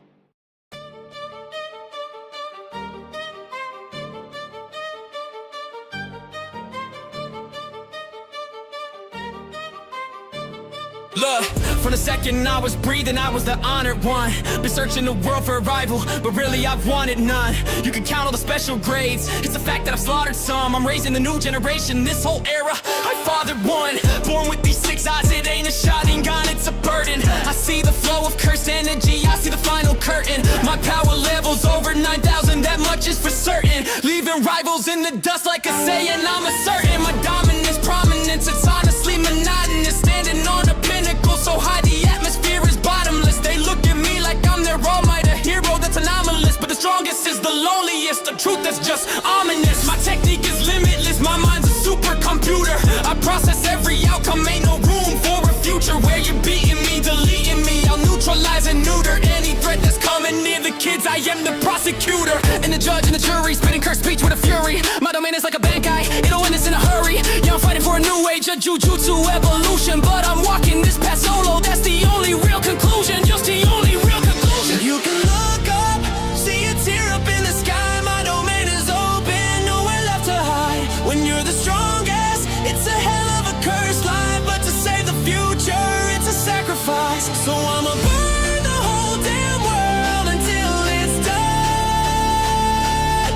Look, from the second I was breathing, I was the honored one. Been searching the world for a rival, but really I've wanted none. You can count all the special grades, it's the fact that I've slaughtered some. I'm raising the new generation, this whole era, I fathered one. Born with these 6 eyes, it ain't a shotgun, it's a burden. I see the flow of cursed energy, I see the final curtain. My power level's over 9,000, that much is for certain. Leaving rivals in the dust like a saying, I'm asserting my dominance, prominence, it's honestly monotonous. Standing on a pinnacle so high the atmosphere is bottomless. They look at me like I'm their all might, a hero that's anomalous. But the strongest is the loneliest, the truth is just ominous. My technique is limitless, my mind's a supercomputer. I process every outcome, ain't no room for a future where you're beating me, deleting me. I'll neutralize and neuter any threat that's coming near the kids. I am the prosecutor and the judge and the jury, spitting cursed speech with a fury. My domain is like a bankai, it'll end us in a hurry. Yeah, I'm fighting for a new age, a jujutsu evolution. But I'm walking this path solo, that's the only real conclusion. Just the only real conclusion. You can look up, see a tear up in the sky. My domain is open, nowhere left to hide. When you're the strongest, it's a hell of a cursed life. But to save the future, it's a sacrifice. So I'ma burn the whole damn world until it's done.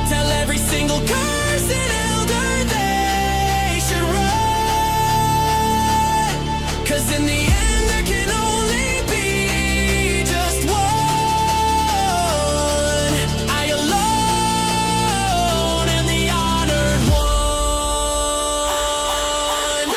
Tell every single curse and elder they should run. Cause in the end there can only be just one. I alone am the honored one.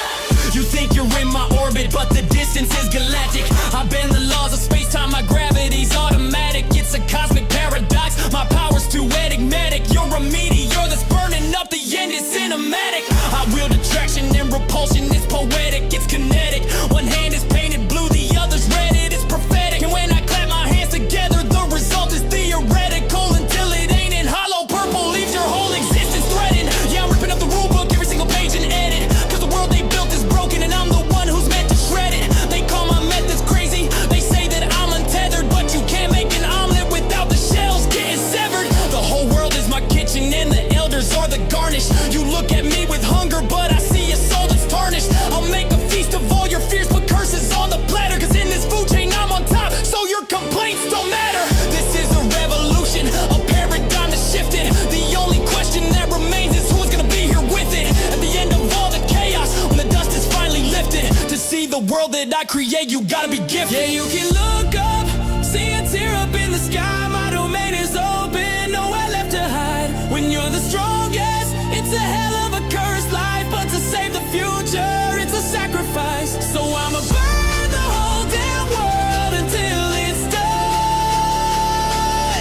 You think you're in my orbit, but the distance is galactic. I bend the laws of space-time, my gravity's automatic. It's a cosmic paradox, my power's too enigmatic. You're a meteor that's burning up, the end is cinematic. I wield attraction and repulsion, it's poetic, it's kinetic. One hand is painted blue, the other's red, it is prophetic. And when I clap my hands together, the result is theoretical. Until it ain't in hollow, purple leaves your whole existence threatened. Yeah, I'm ripping up the rule book, every single page and edit. Cause the world they built is broken and I'm the one who's meant to shred it. They call my methods crazy, they say that I'm untethered. But you can't make an omelet without the shells getting severed. The whole world is my kitchen and the elders are the garnish. You look at me with hunger, but I see a soul that's tarnished. I'll make a feast of all your fears, put curses on the platter. Cause in this food chain I'm on top, so your complaints don't matter. This is a revolution, a paradigm that's shifted. The only question that remains is who's gonna be here with it. At the end of all the chaos, when the dust is finally lifted. To see the world that I create, you gotta be gifted. Yeah, you can look up, see a tear up in the sky. My domain is open, nowhere left to hide. When you're the strongest, it's a hell of a cursed life. But to save the future, it's a sacrifice. So I'ma burn the whole damn world until it's done.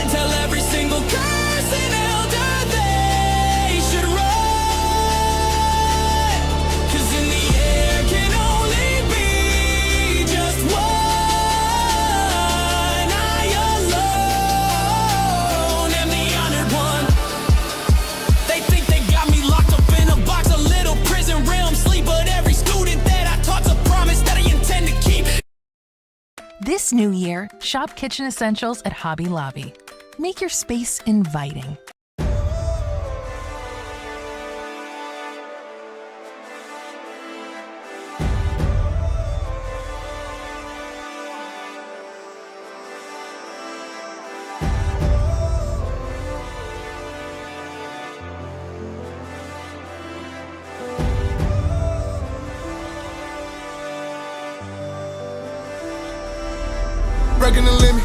Tell every single curse and elder they should run. Cause in the air can only be just one. I alone am the honored one. They think they got me locked up in a box, a little prison realm sleep. But every student that I taught's a promise that I intend to keep. This new year, shop kitchen essentials at Hobby Lobby. Make your space inviting. Breaking the limit.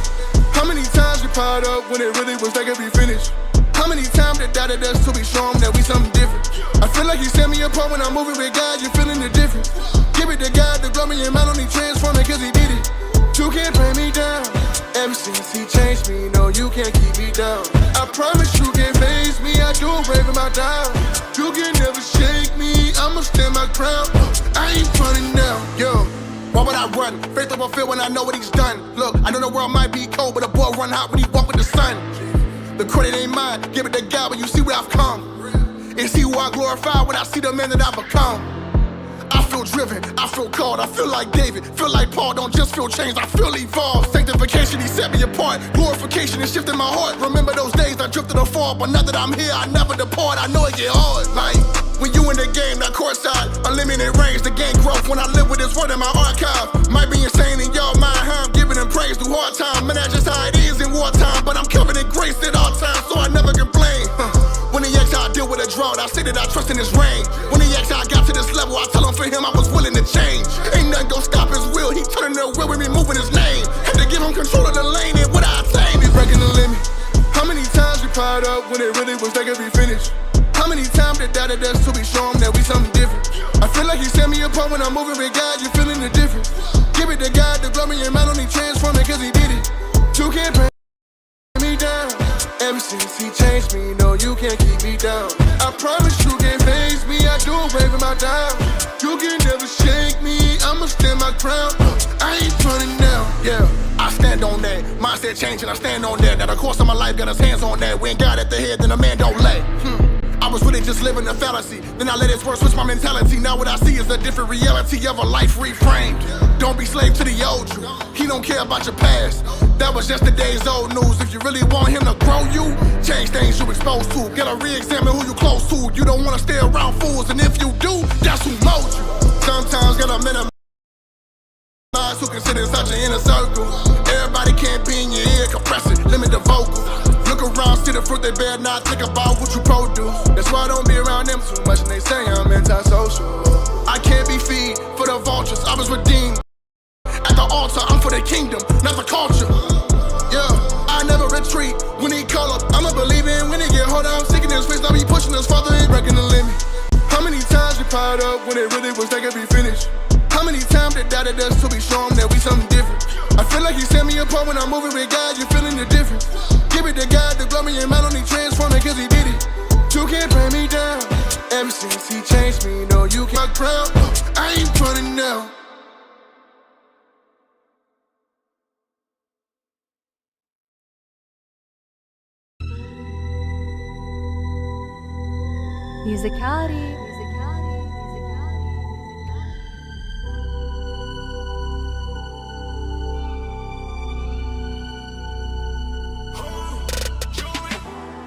How many times we powered up when it really was they could be finished? How many times they doubted us till we show them that we something different? I feel like he set me apart when I'm moving with God, you feeling the difference. Give it to God, the glory and man only transforming cause he did it. You can't bring me down. Ever since he changed me, no, you can't keep me down. I promise you can't faze me, I do it waving my down. You can never shake me, I'ma stand my ground. I ain't running now, yo. Why would I run? Faith over fear when I know what he's done. Look, I know the world might be cold, but a boy run hot when he walk with the sun. The credit ain't mine, give it to God when you see where I've come. And see who I glorify when I see the man that I've become. I feel driven, I feel called, I feel like David, feel like Paul, don't just feel changed, I feel evolved. Sanctification, he set me apart, glorification is shifting my heart. Remember those days I drifted afar, but now that I'm here, I never depart, I know it get hard. Like, when you in the game, not courtside. Unlimited range, the game growth when I live with this word in my archive. Might be insane in y'all mind how I'm giving them praise through hard time. Man, that's just how it is in wartime. But I'm covered in grace at all times, so I never complain. When he asks how I deal with a drought, I say that I trust in his rain. When he asks how I got to this level, I tell him for him I was willing to change. Ain't nothing gon' stop his will, he turning the wheel with me moving his name. Had to give him control of the lane, and what I attain is breaking the limit. How many times we fired up when it really was they could be finished? How many times did that us till we show him that we something different? I feel like he set me apart when I'm moving with God, you feeling the difference. Give it to God, the glory and man only transform it cause he did it. You can't bring me down. Ever since he changed me, no, you can't keep me down. I promise you can't face me, I do a wave in my down. You can never shake me, I'ma stand my ground. I ain't running now, yeah. I stand on that, mindset change and I stand on that. That the course of my life got his hands on that. When God at the head, then a man don't lay. I was really just living a fallacy. Then I let his word switch my mentality. Now what I see is a different reality of a life reframed. Don't be slave to the old you. He don't care about your past. That was yesterday's old news. If you really want him to grow you, change things you exposed to. Gotta re-examine who you close to. You don't wanna stay around fools, and if you do, that's who mold you. Sometimes gotta minimize who can sit in such an inner circle. Everybody can't be in your ear, compress it, limit the vocal. Look around, see the fruit they bear, not think about what you produce. That's why I don't be around them too much, and they say I'm antisocial. I can't be feed for the vultures, I was redeemed. At the altar, I'm for the kingdom, not the culture. Yeah, I never retreat when he call up. I'ma believe in when he get hold up. I'm seeking his face, I be pushing us farther and breaking the limit. How many times we fired up when it really was they could be finished? How many times they doubted us till we show them that we something different? I feel like he set me apart when I'm moving with God, you feeling the difference. Give it to God, the glory and man only transform it cause he did it. You can't bring me down. Ever since he changed me, no, you can't crown. I ain't running now. Musicality.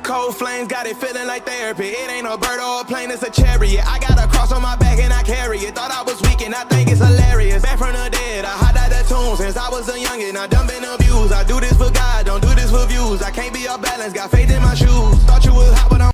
Cold flames got it feeling like therapy. It ain't a bird or a plane, it's a chariot. I got a cross on my back and I carry it. Thought I was weak and I think it's hilarious. Back from the dead, I hide out the tomb since I was a youngin'. I done been abused. I do this for God, don't do this for views. I can't be off balance, got faith in my shoes. Thought you was hot, but I'm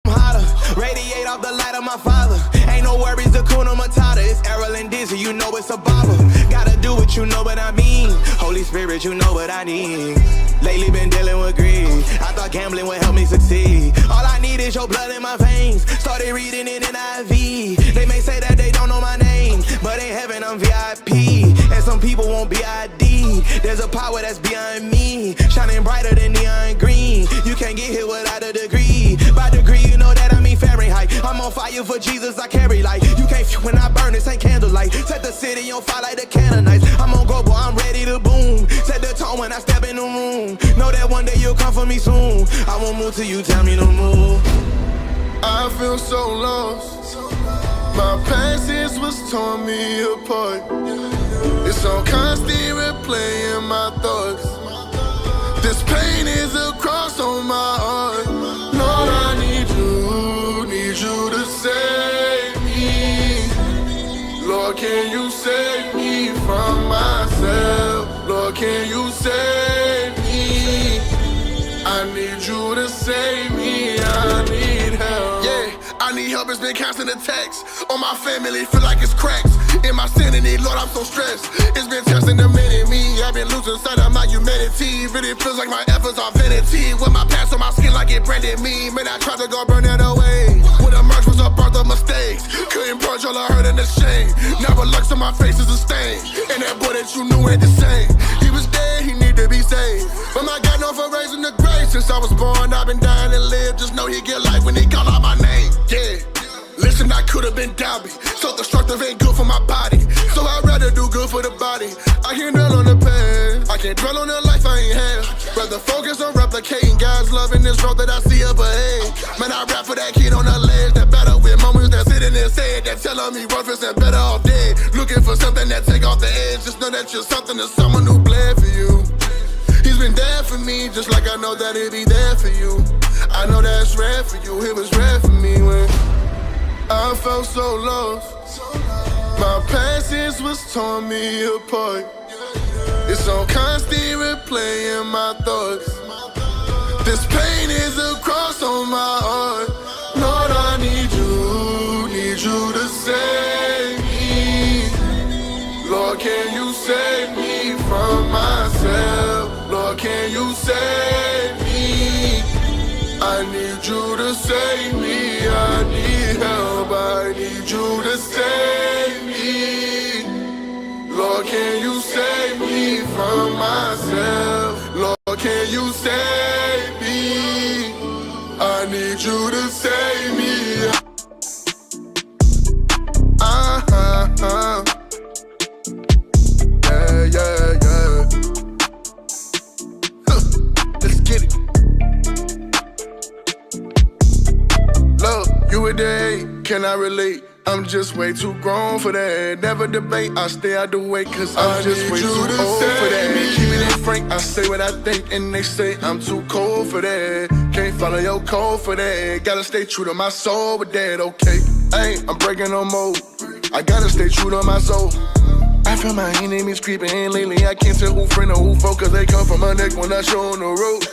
hotter. Radiate off the light of my father. Ain't no worries, the Kuna Matata. It's Errol and Dizzy, you know it's a bobber. Gotta do what you know what I mean. Holy Spirit, you know what I need. Lately been dealing with greed. I thought gambling would help me succeed. All I need is your blood in my veins. Started reading it in IV. They may say that they don't know my name, but in heaven I'm VIP. And some people won't be ID. There's a power that's beyond me, shining brighter than neon green. You can't get here without a degree. By degree, you know that I mean Fahrenheit. I'm on fire for Jesus, I carry light. You can't feel when I burn, this ain't candlelight. Set the city on fire like the Canaanites. I'm on go, boy, I'm ready to boom. Set the tone when I step in the room. Know that one day you'll come for me soon. I won't move till you tell me to move. I feel so lost. My past was torn me apart. It's on constant replay in my thoughts. This pain is a cross on my heart. Lord, I need you to save me. Lord, can you save me from myself? Lord, can you save me? I need you to save me, I need help. Yeah, I need help, it's been constant attacks on my family, feel like it's cracks in my sanity, Lord, I'm so stressed. It's been testing the minute me, I've been losing sight of my humanity. Really feels like my efforts are vanity. With my past on my skin like it branded me. Man, I tried to go burn it away. When the merge was a birth of mistakes, couldn't purge all the hurt and the shame. Now it looks on my face is a stain. And that boy that you knew ain't the same. He was dead, he need to be saved. But my God known for raising the grave. Since I was born, I've been dying to live. Just know he get life when he call out my name. Yeah. Listen, I could've been Dobby. Self-destructive ain't good for my body, so I'd rather do good for the body. I can't dwell on the past, I can't dwell on the life I ain't had. Rather focus on replicating God's love in this road that I see up ahead. Man, I rap for that kid on the ledge that battle with moments that sit in his head, that telling me worthless and better off dead. Looking for something that take off the edge. Just know that you're something to someone who bled for you. He's been there for me, just like I know that he'll be there for you. I know that's rare for you, it was rare for me when I felt so lost. My past was torn me apart. It's on constant replay in my thoughts. This pain is a cross on my heart. Lord, I need you to save me. Lord, can you save me from myself? Lord, can you save me? I need you to save me. I need help. I need you to save me. Lord, can you save me from myself? Lord, can you save me? I need you to save me. Yeah. Let's get it. Love, you a day, can I relate? I'm just way too grown for that. Never debate, I stay out the way, cause I'm just way too old for that. Keeping it frank, I say what I think, and they say I'm too cold for that. Can't follow your code for that. Gotta stay true to my soul with that, okay? I'm breaking no more. I gotta stay true to my soul. I feel my enemies creeping in lately. I can't tell who friend or who foe, cause they come from my neck when I show on the road.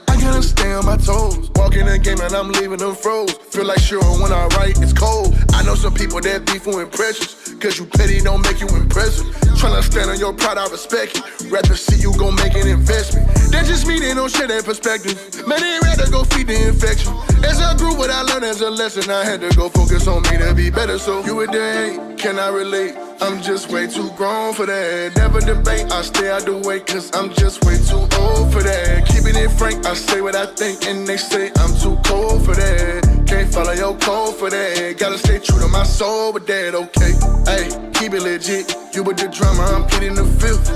I gotta stay on my toes. Walking the game and I'm leaving them froze. Feel like sure when I write, it's cold. I know some people that beef for impressions, cause you petty don't make you impressive. Tryna stand on your pride, I respect it. Rather see you go make an investment. That's just me, they don't share that perspective. Man, they rather go feed the infection. As I grew, what I learned as a lesson, I had to go focus on me to be better. So you a day, can I relate? I'm just way too grown for that. Never debate, I stay out the way, cause I'm just way too old for that. Keeping it frank, I say what I think, and they say I'm too cold for that. Can't follow your code for that. Gotta stay true to my soul with that, okay? Hey, keep it legit. You with the drama, I'm pleading the fifth.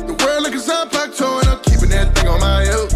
The world looking so packed, and I'm keeping that thing on my hip.